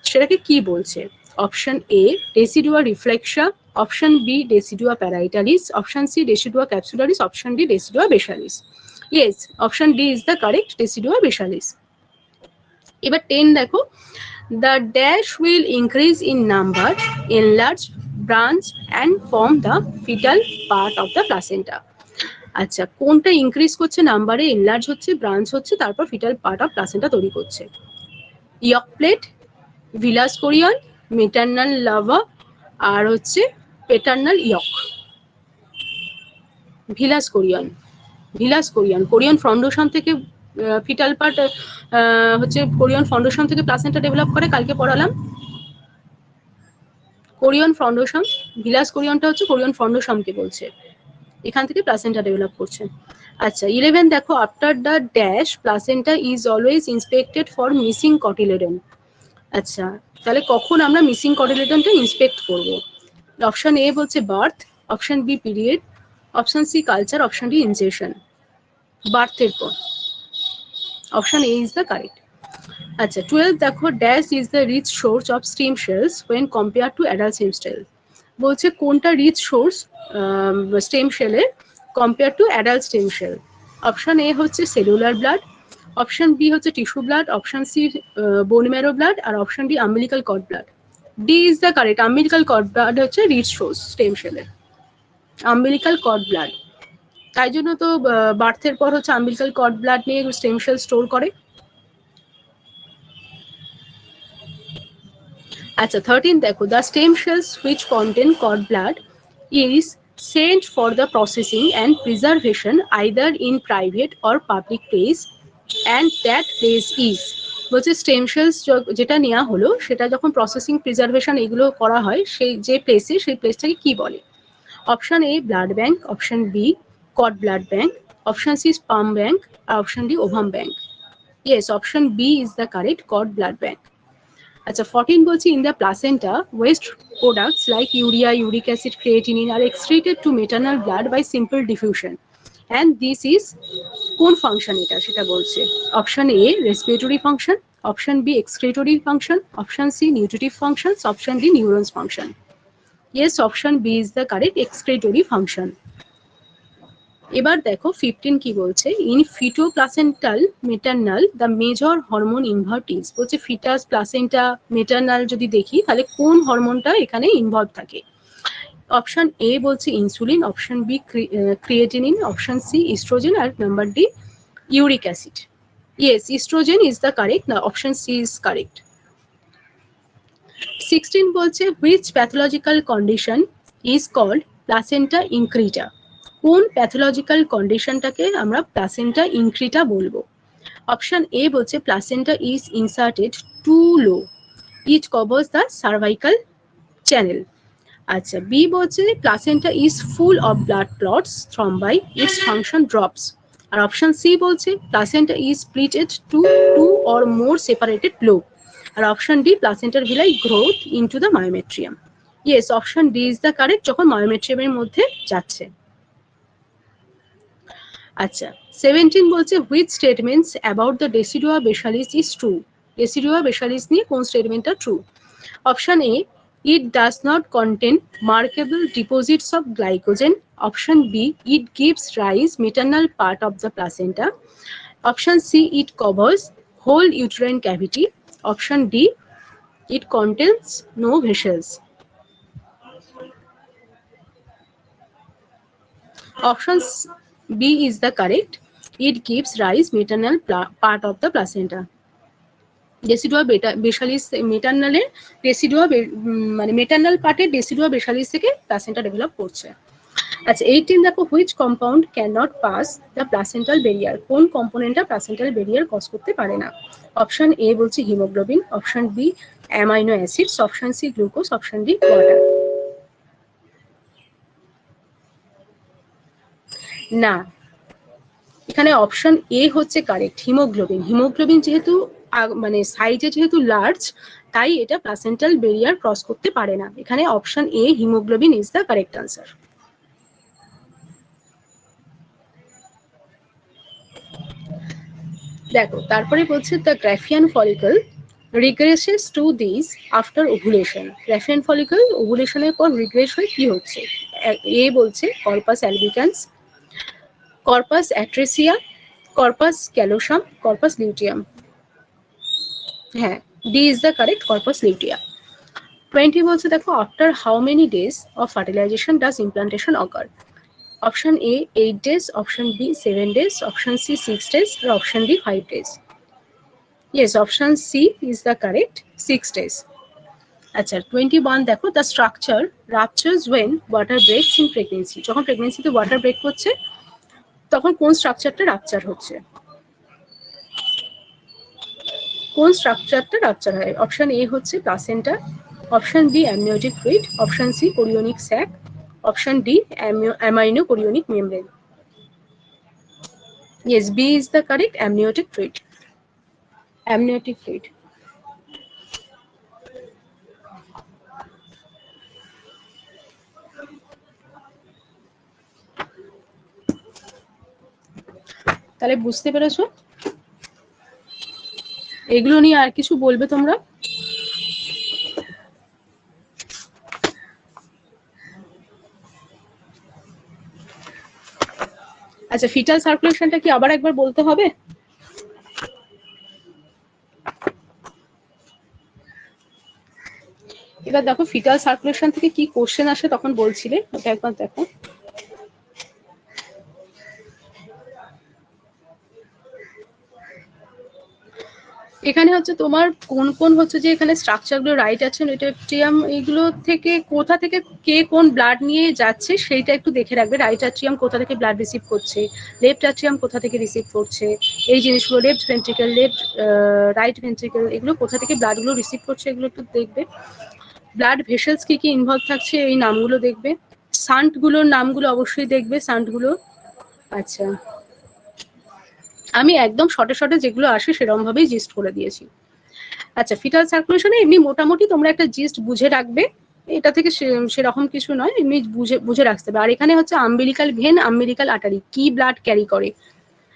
সেটাকে কি বলছে? Option A decidua reflexa, option B decidua parietalis, option C decidua capsularis, option D decidua basalis. Yes, option D is the correct, decidua basalis. এবার 10 দেখো, the dash will increase in number, enlarge, branch and form the fetal part of the placenta। আচ্ছা কোনটা increase করছে নাম্বারে, enlarge হচ্ছে, branch হচ্ছে, তারপর fetal part of placenta তৈরি করছে? Yolk plate, villous chorion, maternal lava আর হচ্ছে paternal yolk. Villous chorion, villous chorion, chorion foundation থেকে ফিটাল পার্ট হচ্ছে কোরিয়ন ফাউন্ডেশন থেকে প্লাসেন্টা ডেভেলপ করে, কালকে পড়ালাম। কোরিয়ন ফাউন্ডেশন, ভিলাস কোরিয়নটা হচ্ছে কোরিয়ন ফাউন্ডেশনকে বলছে, এখান থেকে প্লাসেন্টা ডেভেলপ করছে। আচ্ছা 11 দেখো, after the dash placenta is always inspected for missing cotyledon. আচ্ছা তাহলে কখন আমরা মিসিং কটিলেডনটা ইন্সপেক্ট করব? অপশন এ বলছে birth, option B period, option C culture, option D injection. বার্থের পর, option A is the correct. আচ্ছা 12 দেখো, dash is the rich source of stem cells when compare to adult stem cell. বলছে কোনটা rich source stem সেলের compare to adult stem sell? Option A হচ্ছে cellular blood, option B হচ্ছে tissue blood, option C bone marrow blood আর option D umbilical cord blood. D is the correct, umbilical cord blood হচ্ছে rich source stem সেলের, umbilical cord blood. তাই জন্য তো বার্থের পর হচ্ছে আম্বিলিকাল কর্ড ব্লাড নিয়ে স্টেম সেল স্টোর করে। আচ্ছা 13 দেখো, the stem cells which contain cord blood is sent for the processing and preservation either in private or public place and that place is। বলছে স্টেম সেলস যেটা নেওয়া হলো সেটা যখন প্রসেসিং প্রিজার্ভেশন এগুলো করা হয় সেই যে প্লেসে, সেই প্লেসটাকে কি বলে? Option A blood bank, option B cord blood bank, option C sperm bank আর option D ovum bank. Yes, option B is the correct, cord blood bank. আচ্ছা 14 বলছি, in the placenta waste products like urea, uric acid, creatinine are excreted to maternal blood by simple diffusion and this is কোন function এটা সেটা বলছে? Option A respiratory function, option B excretory function, option C nutritive function, option D neurons function. Yes, option B is the correct, excretory function. এবার দেখো 15 কি বলছে, in feto placental maternal the major hormone involve is. বলছে fetus placenta maternal যদি দেখি তাহলে কোন হরমোনটা এখানে ইনভলভ থাকে? অপশন এ বলছে insulin, option B creatinine, option C estrogen আর number D uric acid. Yes, estrogen is the correct, option C is correct. 16 বলছে which pathological condition is called placenta increta, কোন প্যাথোলজিক্যাল কন্ডিশনটাকে আমরা placenta increta বলবো। Option A বলছে placenta is inserted to low, it covers the cervical channel. আচ্ছা, B বলছে placenta is full of blood clots thrombi, it's function drops. আর option C বলছে placenta is splitted to two or more separated lobe. আর option D প্লাসেন্টার villi growth into the myometrium. Yes, option D is the correct, যখন মায়োমেট্রিয়ামের মধ্যে যাচ্ছে। আচ্ছা, 17 বলছে which statements about the decidua basalis is true, decidua basalis নিয়ে কোন স্টেটমেন্টটা true. Option A, it does not contain markable deposits of glycogen. Option B, it gives rise maternal part of the placenta. Option C, it covers whole uterine cavity. Option D, it contains no vessels. Option B is the correct. It gives rise maternal part of the placenta. ডেসিডুয়া বেসালিস মেটার্নালের ডেসিডুয়া মানে maternal পার্টের ডেসিডুয়া বেসালিস থেকে placenta develop করছে। আচ্ছা, 18 দেখো which compound can not pass the placental barrier, কোন কম্পোনেন্টটা placental barrier cross করতে পারে না। অপশন এ বলছে hemoglobin, option B amino acids, option C glucose, option D water. না, এখানে অপশন এ হচ্ছে কারেক্ট, হিমোগ্লোবিন। হিমোগ্লোবিন যেহেতু মানে সাইজে যেহেতু লার্জ, তাই এটা প্লাসেন্টাল ব্যারিয়ার ক্রস করতে পারে না। এখানে option A haemoglobin is the correct answer. দেখো তারপরে বলছে the Graafian follicle regresses to this after ovulation. Graafian follicle ওভুলেশনের পর রিগ্রেস হয়ে কি হচ্ছে? এ বলছে corpus albicans, corpus atresia, corpus callosum, corpus luteum. হ্যাঁ, D is the correct, corpus lutea. 20 বলছে দেখো after how many days of fertilization does implantation occur. Option A 8 days, option B 7 days, option C 6 days, আর option D 5 days। Yes, option C is the correct, 6 days। আচ্ছা, 21 দেখো the structure ruptures when water breaks in pregnancy. যখন প্রেগনেন্সিতে water break করছে তখন কোন স্ট্রাকচারটা rupture হচ্ছে? কোন স্ট্রাকচারটা রাপচার হয়? অপশন এ হচ্ছে placenta, option B amniotic fluid, option C chorionic sac, option D amino chorionic membrane. Yes, B is the correct, amniotic fluid. Amniotic fluid. তাহলে বুঝতে পেরেছো? এগুলো নিয়ে আর কিছু বলবে তোমরা? আচ্ছা, ফিটাল সার্কুলেশনটা কি আবার একবার বলতে হবে? এবার দেখো ফিটাল সার্কুলেশন থেকে কি কোশ্চেন আসে তখন বলছিলে, ওটা একবার দেখো। এখানে হচ্ছে তোমার কোন কোন হচ্ছে যে এখানে স্ট্রাকচারগুলো রাইট আছে, এট্রিয়াম, এইগুলো থেকে কোথা থেকে কে কোন ব্লাড নিয়ে যাচ্ছে সেইটা একটু দেখে রাখবে। রাইট আট্রিয়াম কোথা থেকে ব্লাড রিসিভ করছে, লেফট আট্রিয়াম কোথা থেকে রিসিভ করছে, এই জিনিসগুলো left ventricle, left right ventricle, এগুলো কোথা থেকে ব্লাডগুলো রিসিভ করছে এগুলো একটু দেখবে। ব্লাড ভেসেলস কি কি ইনভলভ থাকছে এই নামগুলো দেখবে। সান্টগুলোর নামগুলো অবশ্যই দেখবে, সান্টগুলো। আচ্ছা, আমি একদম শর্টে শর্টে যেগুলো আসে সেরকম ভাবেই জিস্ট করে দিয়েছি। আচ্ছা, ফিটাল সার্কুলেশনে এমনি মোটামুটি তোমরা একটা জিস্ট বুঝে রাখবে, এটা থেকে সেরকম কিছু নয়, এমনি বুঝে রাখতে হবে। আর এখানে হচ্ছে আম্বিলিকাল ভেন, আম্বিলিকাল আর্টারি কি ব্লাড ক্যারি করে।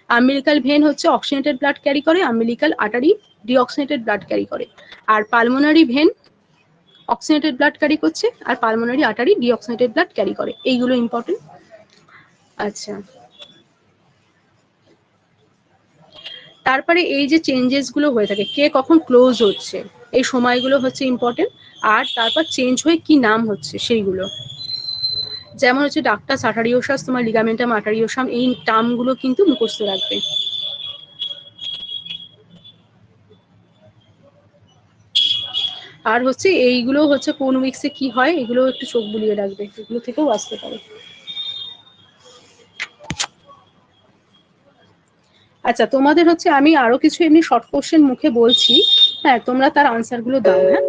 আম্বিলিকাল ভেন হচ্ছে অক্সিজেনেটেড ব্লাড ক্যারি করে, umbilical artery deoxygenated blood carry করে। আর pulmonary vein oxygenated blood carry করছে, আর pulmonary artery deoxygenated blood carry করে। এইগুলো ইম্পর্টেন্ট। আচ্ছা, তারপরে এই যে চেঞ্জেস গুলো হয়ে থাকে, কে কখন ক্লোজ হচ্ছে, এই সময়গুলো হচ্ছে ইম্পর্টেন্ট। আর তারপর চেঞ্জ হয়ে কি নাম হচ্ছে সেইগুলো, যেমন হচ্ছে ডাক্টাস আর্টারিওসাস, তোমার লিগামেন্টাম আর্টারিওসাম, এই টার্মগুলো কিন্তু মুখস্থ রাখবে। আর হচ্ছে এইগুলো হচ্ছে কোন উইক্সে কি হয় এগুলো একটু চোখ বুলিয়ে রাখবে, এগুলো থেকেও আসতে পারে। আচ্ছা তোমাদের হচ্ছে আমি আরো কিছু এমনি শর্ট কোশ্চেন মুখে বলছি, হ্যাঁ তোমরা তার আনসার গুলো দাও। হ্যাঁ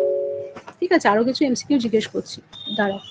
ঠিক আছে, আরো কিছু এমসিকিউ জিজ্ঞেস করছি, দাঁড়াও।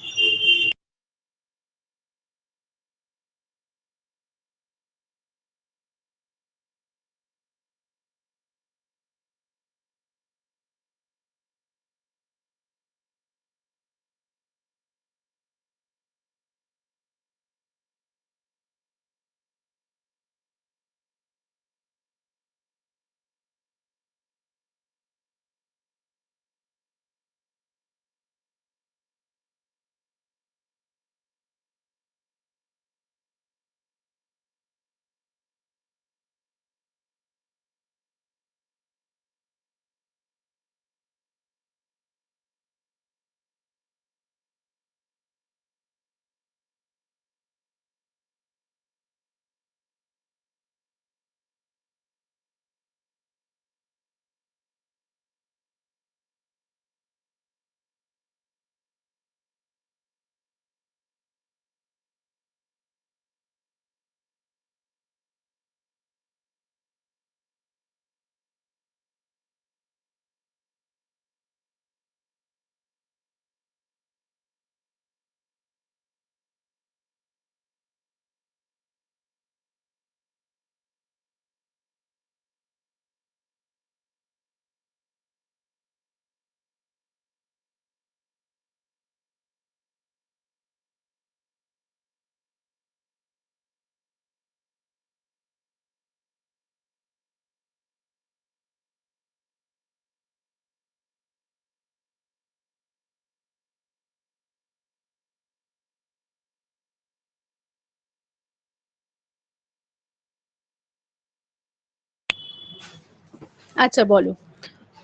আচ্ছা বলো,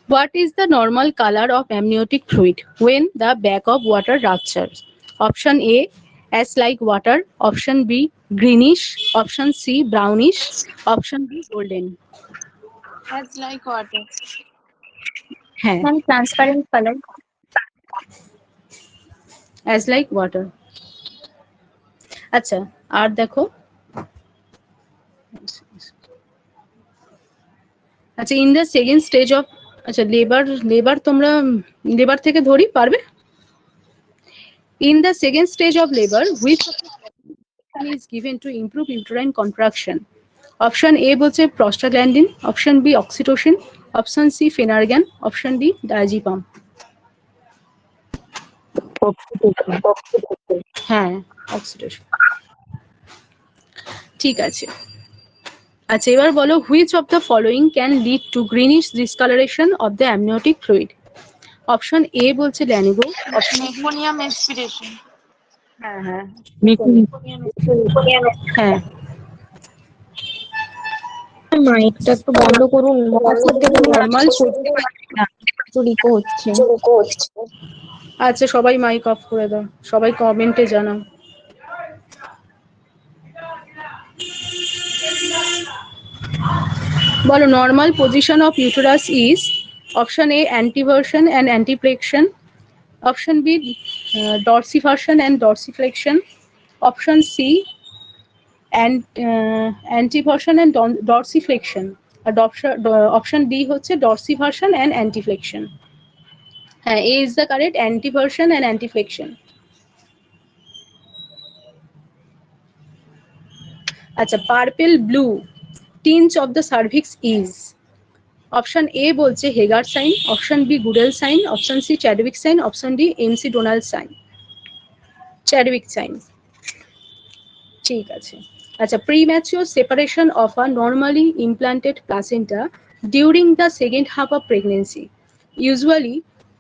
what is the normal color of amniotic fluid when the bag of water ruptures? Option A, as like water. Option B, greenish. Option C, brownish. Option D, golden. As like water. হ্যাঁ, ma'am transparent colour. as like water. আচ্ছা আর দেখো, আচ্ছা in the second stage of, আচ্ছা labour তোমরা labour থেকে ধরি, পারবে? In the second stage of labor, which of the following is given to improve uterine contraction? Option A বলছে prostaglandin, option B oxytocin, option C phenergan, option D diazepam. হ্যাঁ oxytocin, ঠিক আছে। আচ্ছা এবার বলো, which of the following can lead to greenish discoloration of the amniotic fluid? Option A বলছে ল্যানিগো, option Meconium aspiration. হ্যাঁ হ্যাঁ Meconium হ্যাঁ মাইকটা একটু বন্ধ করুন, মহাশয় দেখুন নর্মাল। চুরিকো হচ্ছে। আচ্ছা সবাই মাইক অফ করে দাও, সবাই কমেন্টে জানাও। বলো, normal position of uterus is, option A anteversion and anteflexion, option B dorsiversion and dorsiflexion, option C anteversion and dorsiflexion, আর অপশন ডি হচ্ছে ডরসিভার্সন অ্যান্ড অ্যান্টিফ্লেকশন। হ্যাঁ, A is the correct, anteversion and anteflexion. আচ্ছা purple blue tinge of the cervix is, option A বলছে Hegar sign, option B Goodell sign, option C Chadwick sign, option D McDonald sign. Chadwick sign, ঠিক আছে। আচ্ছা premature separation of a normally implanted placenta during the second half of pregnancy usually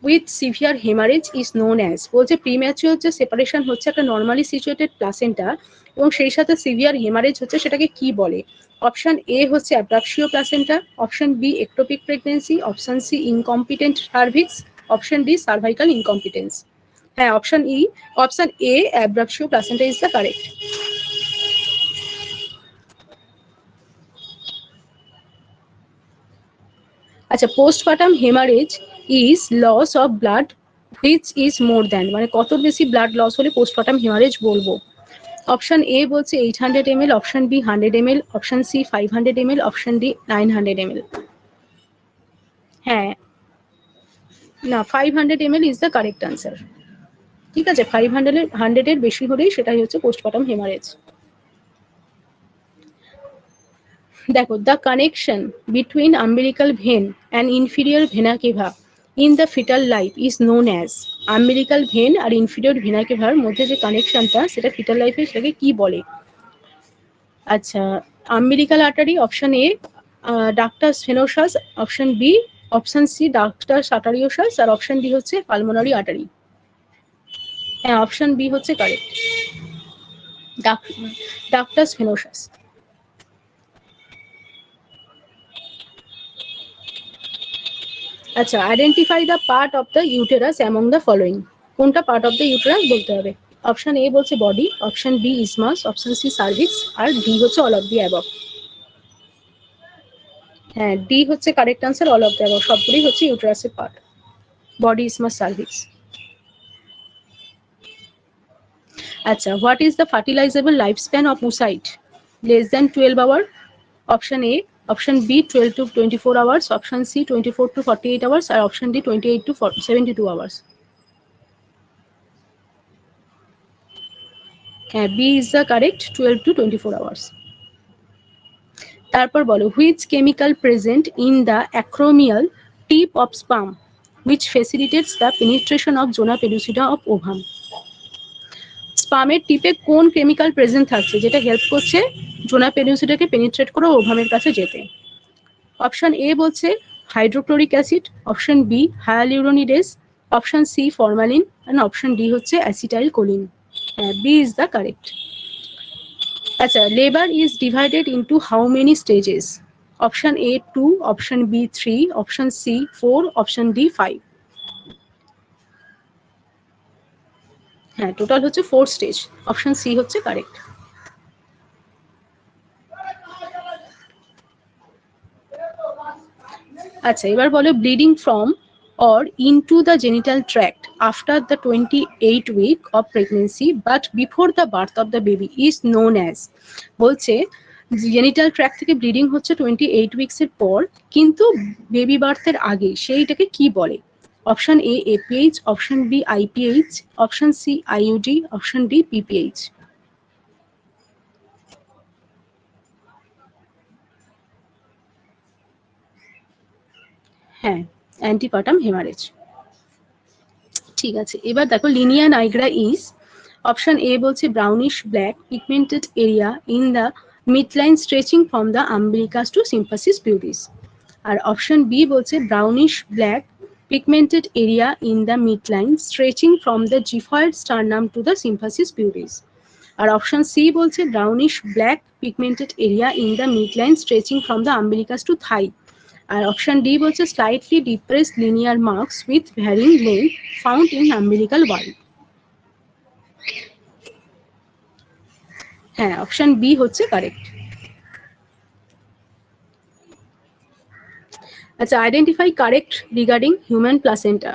with severe haemorrhage is known as, বলছে premature যে separation হচ্ছে একটা normally situated placenta এবং সেই সাথে সিভিয়ার হেমারেজ হচ্ছে, সেটাকে কি বলে? অপশন এ হচ্ছে abruptio placenta, option B ectopic pregnancy, option C incompetent cervix, option D cervical incompetence. হ্যাঁ option E, option A abruptio placenta is the correct. আচ্ছা postpartum haemorrhage is loss of blood which is more than, মানে কত বেশি blood loss হলে postpartum haemorrhage বলবো। Option A বলছে 800 ml, option B 100 ml, option C 500 ml, option D 900 ml। হ্যাঁ, না, 500 ml is the correct answer. ঠিক আছে, 500 এর বেশি হলেই সেটাই হচ্ছে পোস্টপার্টাম হেমারেজ। দেখো, the connection between umbilical vein and inferior vena cava in the fetal life is known as. Umbilical vein আর ইনফিরিয়র ভেনা কেভার মধ্যে যে কানেকশনটা, সেটা ফিটাল লাইফে সেটাকে কি বলে? আচ্ছা, umbilical artery, option A ductus venosus, option B, option C ductus arteriosus, আর অপশন ডি হচ্ছে পালমোনারি আর্টারি। হ্যাঁ, অপশন বি হচ্ছে কারেক্ট, ডাক্টাস ভেনোসাস। আচ্ছা, identify the part of the uterus among the following. কোনটা পার্ট অফ দ্য ইউটেরাস বলতে হবে। Option A বলছে body, option B isthmus, option C cervix, আর D হচ্ছে অল অফ দি অ্যাবভ। হ্যাঁ, D হচ্ছে correct answer, all of the above সবগুলোই হচ্ছে ইউটেরাসের পার্ট, বডি, ইসমাস, সার্ভিক্স। আচ্ছা, what is the fertilizable life span of oocyte? Less than 12 hour. Option A, option B 12 to 24 hours, option C 24 to 48 hours, আর option D 28 to 72 hours. হ্যাঁ, B is the correct, 12 to 24 hours. তারপর বলো, which chemical present in the acrosomal tip of sperm which facilitates the penetration of zona pellucida of ovum? স্পামের টিপে কোন chemical present থাকছে যেটা help করছে জোনা পেলুসিডাকে penetrate করে ওভামের কাছে যেতে? অপশন এ বলছে hydrochloric acid, option B hyaluronidase, option C formalin, and option D হচ্ছে acetylcholine. B is the correct. আচ্ছা, labour is divided into how many stages? Option A 2, option B 3, option C 4, option D 5। হ্যাঁ, total হচ্ছে 4 stage, option C হচ্ছে correct. আচ্ছা, এবার বলো, bleeding from or into the genital tract after the 28 week of pregnancy but before the birth of the baby is known as। বলছে genital tract থেকে bleeding হচ্ছে 28 weeks এর পর, কিন্তু বেবি বার্থের আগে, সেইটাকে কি বলে? Option A APH, option B IPH, option C IUD, option D PPH. হ্যাঁ, অ্যান্টিপার্টাম হেমারেজ। ঠিক আছে, এবার দেখো, linea nigra is, option A বলছে brownish black pigmented area in the midline stretching from the umbilicus to symphysis pubis, আর option B বলছে brownish black pigmented area in the midline stretching from the xiphoid sternum to the symphysis pubis, আর option C বলছে brownish black pigmented area in the midline stretching from the umbilicus to thigh, আর option D বলছে slightly depressed linear marks with varying length found in umbilical wall. হ্যাঁ, option B হচ্ছে correct. আচ্ছা, identify correct regarding human placenta.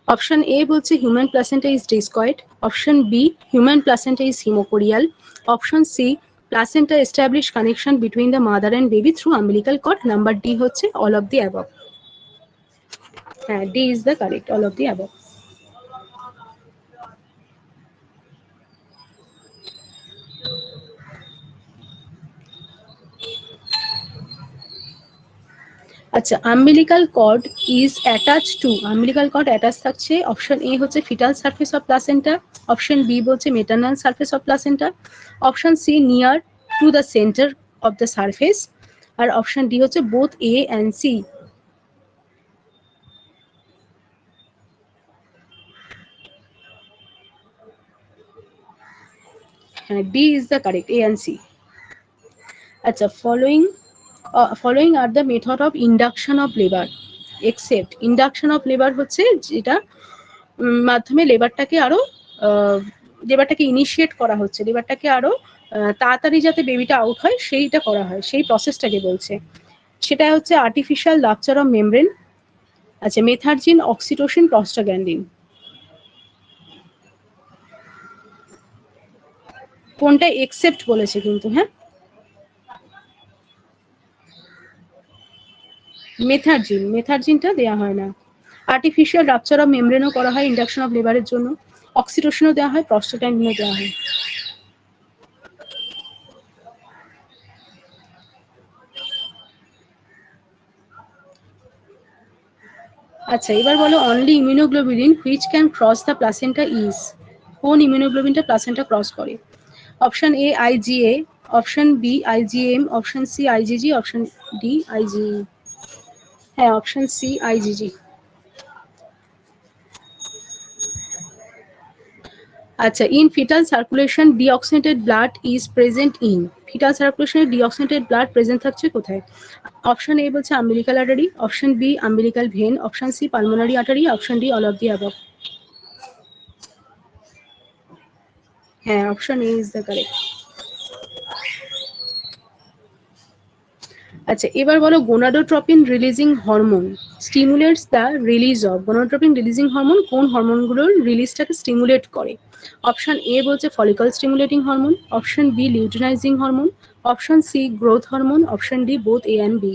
Option A বলছে human placenta is discoid, option B human placenta is haemochorial, option C placenta establish connection between the mother and baby through umbilical cord, number D হচ্ছে all of the above. হ্যাঁ, D is the correct, all of the above. আচ্ছা, umbilical cord is attach to, umbilical cord attach থাকছে, option A হচ্ছে fetal surface of placenta, option B বলছে maternal surface of placenta, option C near to the centre of the surface, আর option D হচ্ছে both A and C. হ্যাঁ, D is the correct, A and C. আচ্ছা, following are the method of induction of labor except induction of labor হচ্ছে যেটা মাধ্যমে লেবারটাকে initiate করা হচ্ছে, লেবারটাকে আরো তাড়াতাড়ি যাতে বেবিটা আউট হয় সেইটা করা হয়, সেই প্রসেসটাকে বলছে। সেটা হচ্ছে আর্টিফিশিয়াল রাপচার অফ মেমব্রেন, আচ্ছা, মেথারজিন, অক্সিটোসিন, প্রস্টাগ্ল্যান্ডিন, কোনটা এক্সেপ্ট বলেছে কিন্তু, হ্যাঁ, মেথারজিনটা দেওয়া হয় না। আর্টিফিশিয়াল রাপচার অফ মেমব্রেনও করা হয় ইন্ডাকশন অফ লেবারের জন্য, অক্সিটোসিনও দেওয়া হয়, প্রস্টাগ্ল্যান্ডিনও দেওয়া হয়। আচ্ছা, এবার বলো only immunoglobulin which can cross the placenta is, কোন ইমিউনোগ্লোবিনটা প্লাসেন্টা ক্রস করে? Option A IgA, option B IgM, option C IgG, option D IgE. হ্যাঁ, অপশন সি আইজিজি। আচ্ছা, in fetal circulation deoxygenated blood is present in, fetal সার্কুলেশনে deoxygenated blood present থাকছে কোথায়? Option A বলছে umbilical artery, option B umbilical vein, option C pulmonary artery, option D all of the above. হ্যাঁ, option A is the correct. আচ্ছা, এবার বলো gonadotropin releasing hormone stimulates the release of, gonadotropin releasing hormone কোন হরমোনগুলোর রিলিজটাকে stimulate করে? Option A বলছে follicle stimulating hormone, option B luteinizing hormone, option C growth hormone, option D both A and B.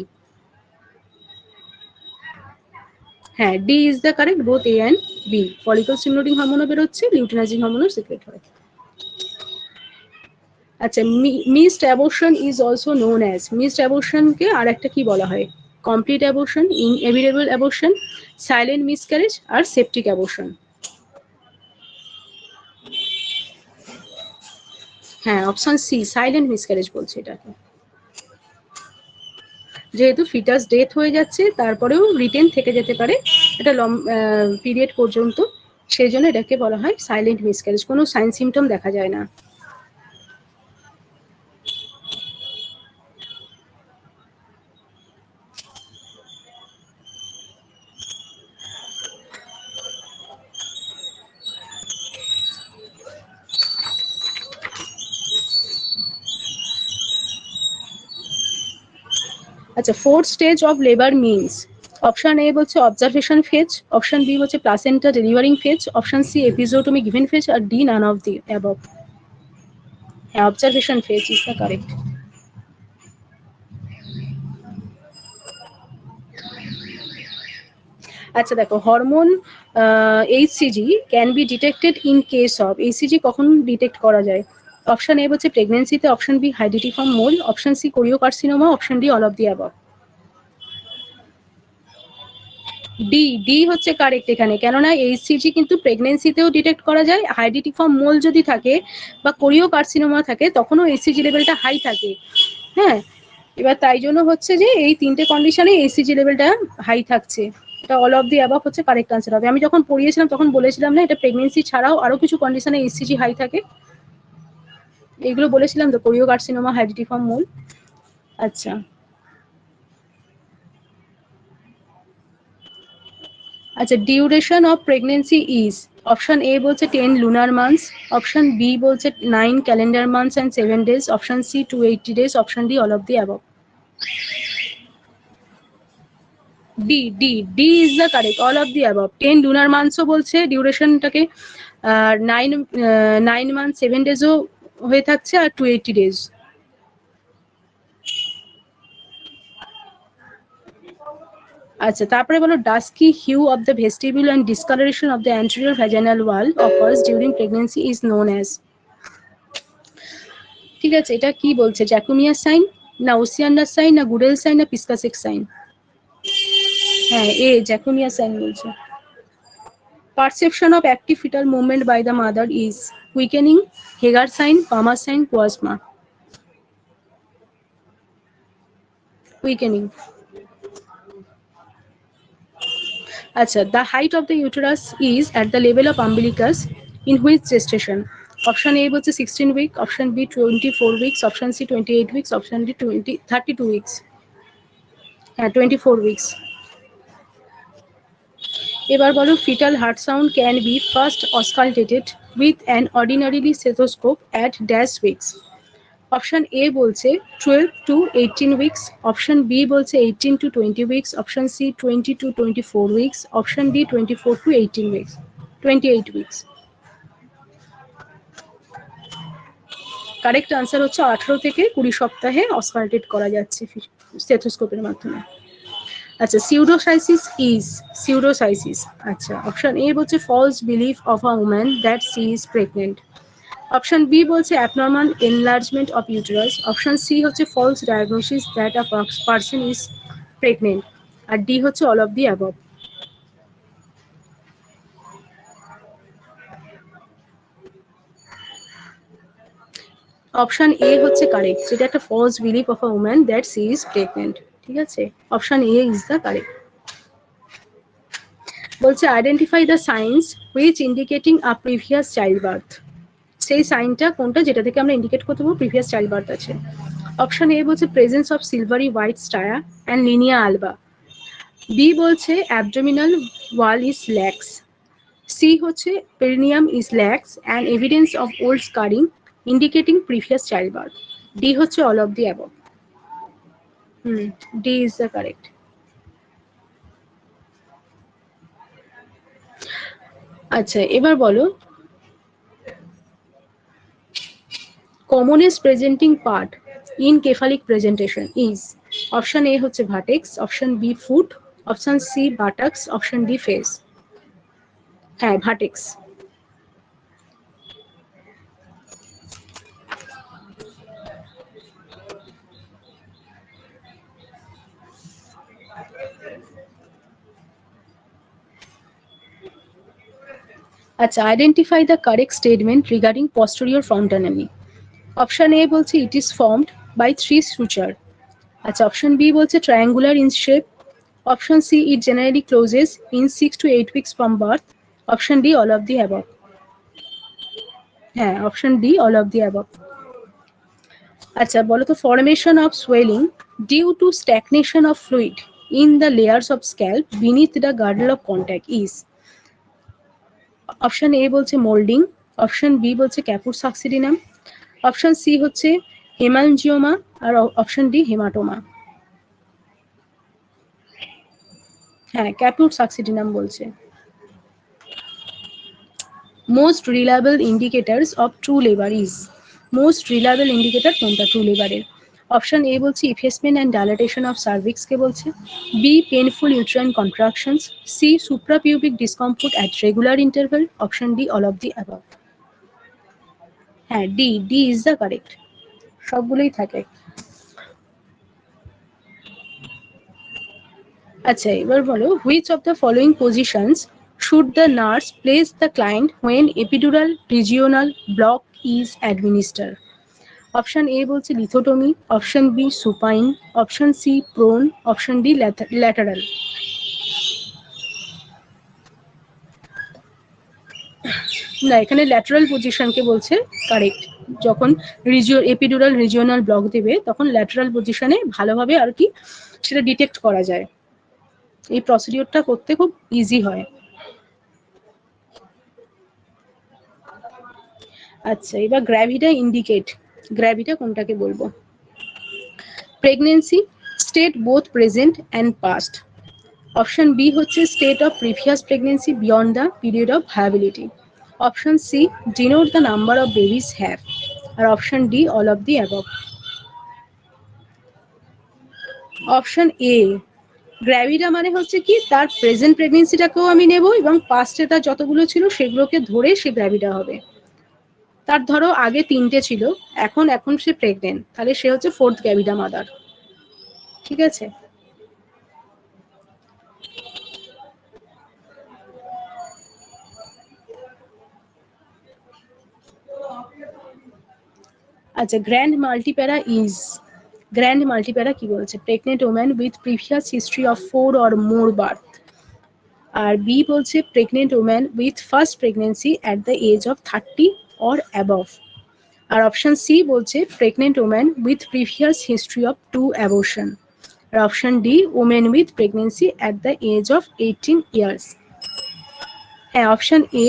হ্যাঁ, D is the correct, both A and B. Follicle stimulating হরমোনও বেরোচ্ছে, luteinizing হরমোনও secrete হয়। আচ্ছা, missed abortion is also known as, missed অ্যাবর্শনকে আর একটা কি বলা হয়? Complete abortion, inevitable abortion, silent miscarriage আর সেপটিক অ্যাবর্শন। হ্যাঁ, অপশন সি সাইলেন্ট মিসক্যারেজ বলছে এটাকে। যেহেতু ফিটাস ডেথ হয়ে যাচ্ছে তারপরেও রিটেন থেকে যেতে পারে এটা পিরিয়ড পর্যন্ত, সেই জন্য এটাকে বলা হয় সাইলেন্ট মিসক্যারেজ, কোনো সাইন সিমটম দেখা যায় না। আচ্ছা, fourth stage of labour means, option A বলছে অবজারভেশন ফেজ, অপশন বি বলছে placenta delivering phase, option C episiotomy given phase, আর D none of the above. হ্যাঁ, observation phase is the correct. আচ্ছা দেখো, hormone hCG can be detected in case of, hCG কখন detect করা যায়? Option A বলছে প্রেগনেন্সিতে, option B hydatidiform mole, option C choriocarcinoma, option D all of the above. D হচ্ছে correct এখানে, কেননা এইচসিজি কিন্তু প্রেগনেন্সিতেও ডিটেক্ট করা যায়, হাইডিটিফর্ম মোল যদি থাকে বা কোরিওকার্সিনোমা থাকে তখনও এইচসিজি লেভেলটা হাই থাকে। হ্যাঁ, এবার তাই জন্য হচ্ছে যে এই তিনটে কন্ডিশনে এইচসিজি লেভেলটা হাই থাকছে। এটা অল অফ দি অ্যাবভ হচ্ছে কারেক্ট আনসার হবে। আমি যখন পড়িয়েছিলাম তখন বলেছিলাম না, এটা প্রেগনেন্সি ছাড়াও আরো কিছু কন্ডিশনে এইচসিজি হাই থাকে, এইগুলো বলেছিলাম তো, কোরিওকার্সিনোমা, হাইডিটিফর্ম মোল। আচ্ছা, আচ্ছা, duration of pregnancy is, option A বলছে 10 lunar months, অপশন বি বলছে 9 calendar months and 7 days, option C 280 days, option D all of the above. D is the correct, all of the above. 10 lunar monthsও বলছে ডিউরেশনটাকে, আর 9 months 7 daysও হয়ে থাকছে, আর 280 days। আচ্ছা, তারপরে বলো dusky hue of the vestibule and discoloration of the anterior vaginal wall occurs during pregnancy is known as. ঠিক আছে, এটা কি বলছে? জ্যাকোমিয়া সাইন, না ওসিয়ান্ডার সাইন, না গুডেল সাইন, না পিসকাসেক সাইন? হ্যাঁ, এ জ্যাকোমিয়া সাইন বলছে। Perception of active fetal movement by the mother is quickening, Hegar sign, Palmer sign, chloasma? Quickening. আচ্ছা, the height of the uterus is at the level of umbilicus in which gestation? Option A বলছে 16 week, option B 24 weeks, option C 28 weeks, option D 32 weeks। হ্যাঁ, 24 weeks। এবার বলো fetal heart sound can be first auscultated with an ordinarily stethoscope at dash weeks? Option A বলছে 12 to 18 weeks, option B বলছে 18 to 20 weeks, option C 20 to 24 weeks, option D 24 to 18 weeks, 28 weeks. Correct answer হচ্ছে 18 থেকে 20 সপ্তাহে অসকালটেট করা যাচ্ছে স্টেথোস্কোপের মাধ্যমে। আচ্ছা, সিউডোসাইসিস। আচ্ছা, অপশন এ বলছে false belief of a woman that she is pregnant, option B বলছে abnormal enlargement of uterus, option C হচ্ছে false diagnosis that a person is pregnant, আর ডি হচ্ছে all of the above. Option A হচ্ছে correct, যেটা একটা false belief of a woman that she is pregnant. ঠিক আছে, option A is the correct. বলছে identify the signs which indicating a previous child birth, সেই সাইনটা কোনটা যেটা থেকে আমরা ইন্ডিকেট করতে পারবো প্রিভিয়াস চাইল্ড বার্থ আছে। অপশন এ বলছে presence of silvery white stria and linea alba, B বলছে abdominal wall is lax, C হচ্ছে perineum is lax and evidence of old scarring indicating previous child birth, D হচ্ছে all of the above. D is the correct. আচ্ছা, এবার বলো commonest presenting part in cephalic presentation is, option A হচ্ছে vertex, option B foot, option C buttocks, option D face। হ্যাঁ, vertex। আচ্ছা, identify the correct statement regarding posterior front anatomy। Option A বলছে it is formed by 3 suture। আচ্ছা, option B বলছে triangular in shape, option C it generally closes in 6 to 8 weeks from birth, option D all of the above. হ্যাঁ, option D all of the above. আচ্ছা, বলো তো formation of swelling due to stagnation of fluid in the layers of scalp beneath the girdle of contact is, option A বলছে moulding, option B বলছে ক্যাপুট সাকসিডিনাম, option C হচ্ছে hemangioma, আর option D hematoma. হ্যাঁ, caput succedaneum বলছে। Most reliable indicators of true labour is, most reliable indicator কোনটা true লেবারের? Option A বলছে effacement and dilatation of cervix কে বলছে, B painful uterine contractions, C suprapubic discomfort at regular interval, option D all of the above. হ্যাঁ, D is the correct, সবগুলোই থাকে। আচ্ছা, এবার বলো which of the following positions should the nurse place the client when epidural regional block is administer? Option A বলছে lithotomy, option B supine, option C prone, option D lateral. না, এখানে lateral পজিশনকে বলছে correct. যখন epidural regional block দেবে তখন lateral পজিশনে ভালোভাবে আর কি সেটা ডিটেক্ট করা যায়, এই প্রসিডিওরটা করতে খুব ইজি হয়। আচ্ছা, এবার গ্র্যাভিটা ইন্ডিকেট, গ্র্যাভিটা কোনটাকে বলবো? Pregnancy state both present and past, option B হচ্ছে state of previous pregnancy beyond the period of viability, option C denote the number of babies have, আর option D all of the above. Option A gravida মানে হচ্ছে কি তার present প্রেগনেন্সিটাকেও আমি নেব এবং পাস্টে তার যতগুলো ছিল সেগুলোকে ধরে সে গ্র্যাভিডা হবে। তার ধরো আগে 3টে ছিল, এখন সে প্রেগনেন্ট, তাহলে সে হচ্ছে 4th গ্র্যাভিডা মাদার। ঠিক আছে, আচ্ছা, গ্র্যান্ড মাল্টিপ্যারা কি বলছে? Pregnant woman with previous history of 4 or more birth, আর বি বলছে pregnant woman with first pregnancy at the age of 30 or above, আর অপশন সি বলছে pregnant woman with previous history of 2 abortion, আর option D women with pregnancy at the age of 18 years। হ্যাঁ, option A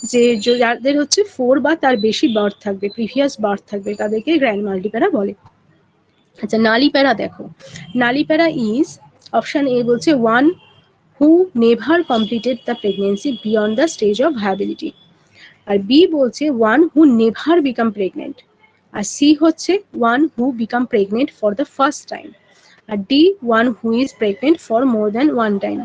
যে যাদের হচ্ছে 4 বা তার বেশি বার্থ থাকবে, প্রিভিয়াস বার্থ থাকবে, তাদেরকে গ্র্যান্ড মাল্টিপ্যারা বলে। আচ্ছা, নালিপ্যারা দেখো, নালিপ্যারা ইজ, অপশন এ বলছে one who never completed the pregnancy beyond the stage of viability, আর বি বলছে one who never became pregnant, আর সি হচ্ছে one who became pregnant for the first time, আর D one who is pregnant for more than one time.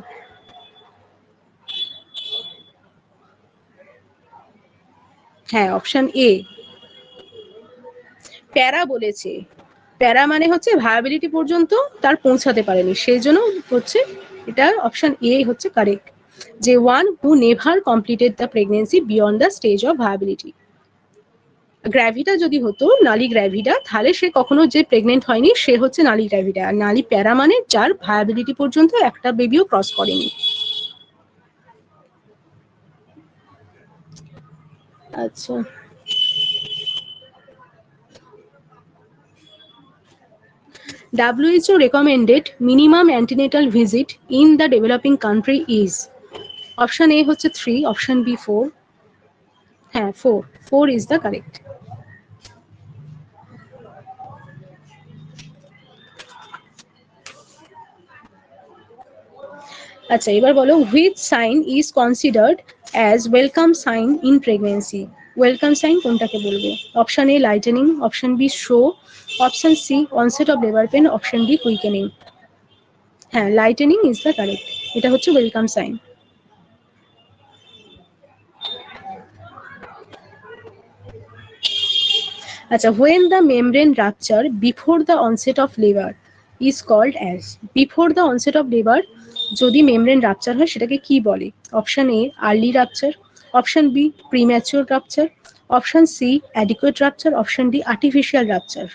হ্যাঁ, option A para বলেছে, প্যারা মানে হচ্ছে ভায়াবিলিটি পর্যন্ত তার পৌঁছাতে পারেনি, সেই জন্য হচ্ছে এটা অপশন এ হচ্ছে কারেক্ট, যে one who never completed the pregnancy beyond the stage of viability. Gravita যদি হতো নালী গ্র্যাভিডা, তাহলে সে কখনো যে প্রেগনেন্ট হয়নি সে হচ্ছে নালী গ্র্যাভিডা, আর নালী প্যারা মানে যার ভায়াবিলিটি পর্যন্ত একটা বেবিও ক্রস করেনি। আচ্ছা, WHO recommended minimum antenatal visit in the developing country is, option A হচ্ছে 3, অপশন বি 4, হ্যাঁ 4 is the correct. আচ্ছা, এবার বলো which sign is considered as welcome sign in pregnancy, welcome sign কোনটাকে বলবো? Option A lightening, option B show, option C onset of labour pain, option D quickening. হ্যাঁ, lightening is the correct, এটা হচ্ছে welcome sign. আচ্ছা, when the membrane rupture before the onset of labor is called as, before the onset of labor যদি membrane rupture হয় সেটাকে কি বলে? Option A early rupture, option B premature rupture, option C adequate rupture, option D artificial rupture.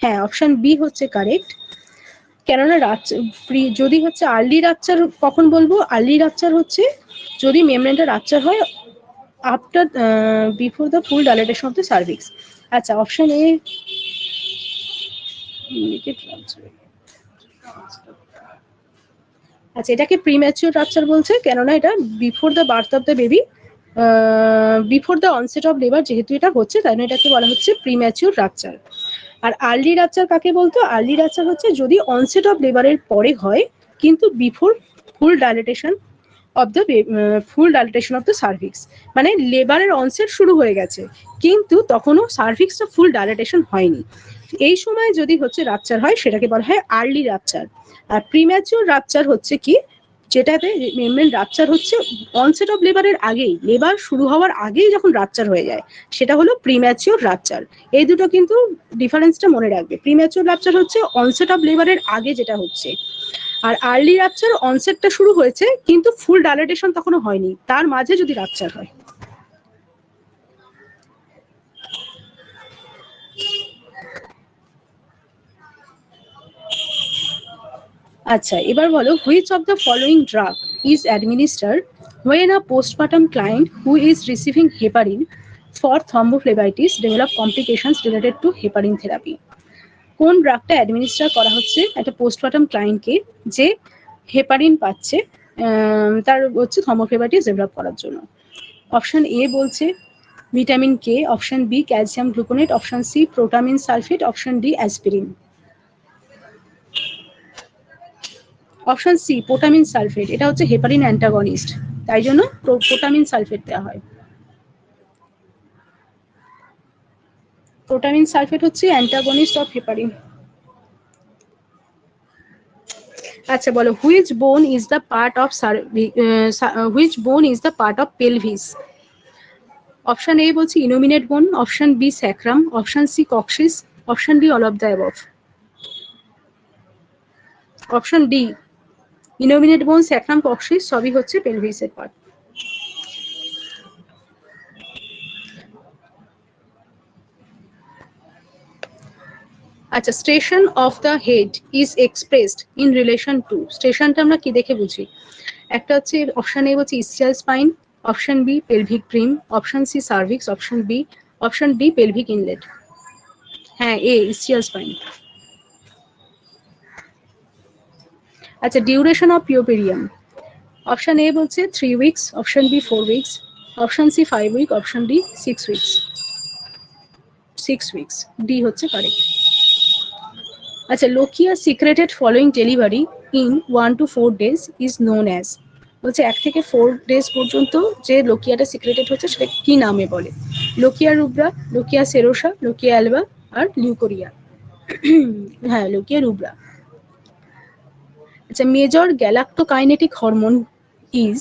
হ্যাঁ, option B হচ্ছে correct, কেননা যদি হচ্ছে আর্লি রাপচার কখন বলবো? আর্লি রাপচার হচ্ছে যদি মেমব্রেনটা রাপচার হয় after before the full dilatation of the cervix. আচ্ছা, অপশন এ আচ্ছা, এটাকে প্রিম্যাচিওর রাপচার বলছে, কেননা এটা before the birth of the baby, before the onset of labour যেহেতু এটা হচ্ছে, তাই জন্য এটাকে বলা হচ্ছে প্রিম্যাচিওর রাপচার। আর আর্লি রাপচার কাকে বলতো? আর্লি রাপচার হচ্ছে যদি অনসেট অফ লেবারের পরে হয় কিন্তু before full dilatation of the cervix, মানে লেবারের অনসেট শুরু হয়ে গেছে কিন্তু তখনও সার্ভিক্সটা ফুল ডাইলেটেশন হয়নি, এই সময় যদি হচ্ছে রাপচার হয় সেটাকে বলা হয় আর্লি রাপচার। আর প্রিম্যাচিওর রাপচার হচ্ছে কি, যেটাতে মেমব্রেন রাপচার হচ্ছে অনসেট অফ লেবারের আগেই, লেবার শুরু হওয়ার আগেই যখন রাপচার হয়ে যায়, সেটা হলো প্রিম্যাচিওর রাপচার। এই দুটো কিন্তু ডিফারেন্সটা মনে রাখবে, প্রিম্যাচিওর রাপচার হচ্ছে অনসেট অফ লেবারের আগে যেটা হচ্ছে, আর আর্লি রাপচার অনসেটটা শুরু হয়েছে কিন্তু ফুল ডাইলেটেশন তখনো হয়নি, তার মাঝে যদি রাপচার হয়। আচ্ছা, এবার বলো which of the following drug is administered when a postpartum client who is receiving heparin for thrombophlebitis develop complications related to heparin therapy? কোন ড্রাগটা অ্যাডমিনিস্টার করা হচ্ছে একটা পোস্টপার্টাম ক্লায়েন্টকে যে হেপারিন পাচ্ছে তার হচ্ছে থ্রম্বোফ্লেবাইটিস ডেভেলপ করার জন্য? অপশন এ বলছে vitamin K, option B calcium gluconate, option C protamine sulphate, option D aspirin. Option C protamine sulphate, এটা হচ্ছে হেপারিন অ্যান্টাগনিস্ট, তাই জন্য প্রোটামিন সালফেট দেওয়া হয়। প্রোটামিন সালফেট হচ্ছে অ্যান্টাগনিস্ট অফ হেপারিন। আচ্ছা, বলো which bone is the part of pelvis? Option A বলছি innominate bone, option B sacrum, option C coccyx, option D all of the above. Option D innominate bone, sacrum, coccyx সবই হচ্ছে পেলভিসের part. আচ্ছা, station of the head is expressed in relation to, স্টেশনটা আমরা কি দেখে বুঝি? একটা হচ্ছে অপশন এ বলছে ischial spine, option B pelvic brim, option C cervix, option D pelvic inlet. হ্যাঁ, এ ইসচিয়াল স্পাইন। আচ্ছা, duration of puerperium, option A বলছে 3 weeks, option B 4 weeks, option C 5 week, option D 6 weeks. 6 weeks, D হচ্ছে correct. আচ্ছা, lochia secreted following delivery in 1 to 4 days is known as. বলছে 1 থেকে 4 days পর্যন্ত যে লোকিয়াটা secreted হচ্ছে সেটা কি নামে বলে? Lochia rubra, lochia serosa, lochia alba আর লিউকোরিয়া। হ্যাঁ, লোকিয়া রুব্রা। আচ্ছা, major galactokinetic hormone is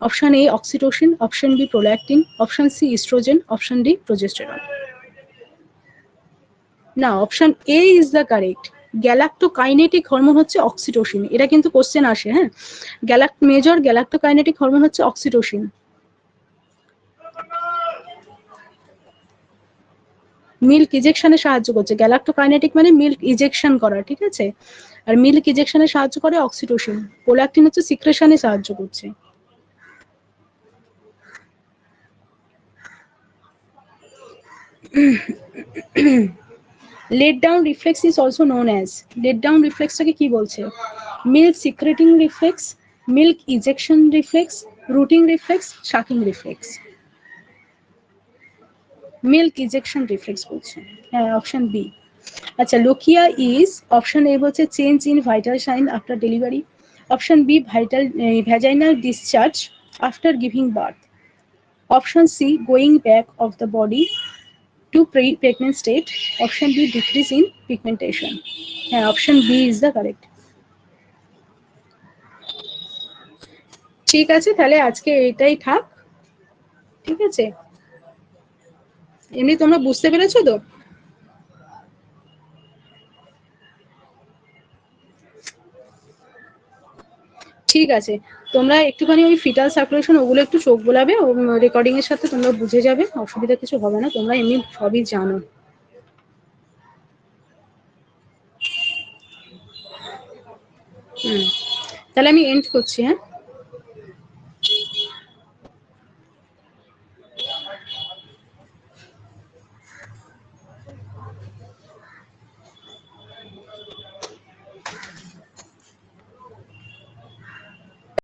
option A oxytocin, option B prolactin, option C oestrogen, option D progesterone. না, option A is the correct. Galactokinetic hormone হচ্ছে oxytocin, এটা কিন্তু question আসে। হ্যাঁ, major galactokinetic hormone হচ্ছে oxytocin. Milk ইজেকশনে সাহায্য করছে। গ্যালাক্টোকাইনেটিক মানে মিল্ক ইজেকশন করা, ঠিক আছে? আর মিল্ক ইজেকশনে সাহায্য করে অক্সিটোসিন। প্রোল্যাক্টিন হচ্ছে সিক্রেশনে সাহায্য করছে। Let down reflex is also known as. Let down রিফ্লেক্সটাকে কি বলছে? Milk secreting reflex, milk ejection reflex, rooting reflex, sucking reflex. Milk ejection reflex বলছে। হ্যাঁ, অপশন বি। আচ্ছা, লোকিয়া ইজ অপশন এ বলছে change in vital sign after delivery, option B vaginal discharge after giving birth, option C going back of the body to pregnant state, option B decrease in pigmentation. হ্যাঁ, option B is the correct. ঠিক আছে, তাহলে আজকে এটাই থাক। ঠিক আছে, এমনি তোমরা বুঝতে পেরেছো তো? ঠিক আছে, তোমরা একটুখানি ওই ফিটাল সার্কুলেশন ওগুলো একটু চোখ বোলাবে, রেকর্ডিং এর সাথে তোমরা বুঝে যাবে, অসুবিধা কিছু হবে না, তোমরা এমনি সবই জানো। তাহলে আমি এন্ড করছি। হ্যাঁ।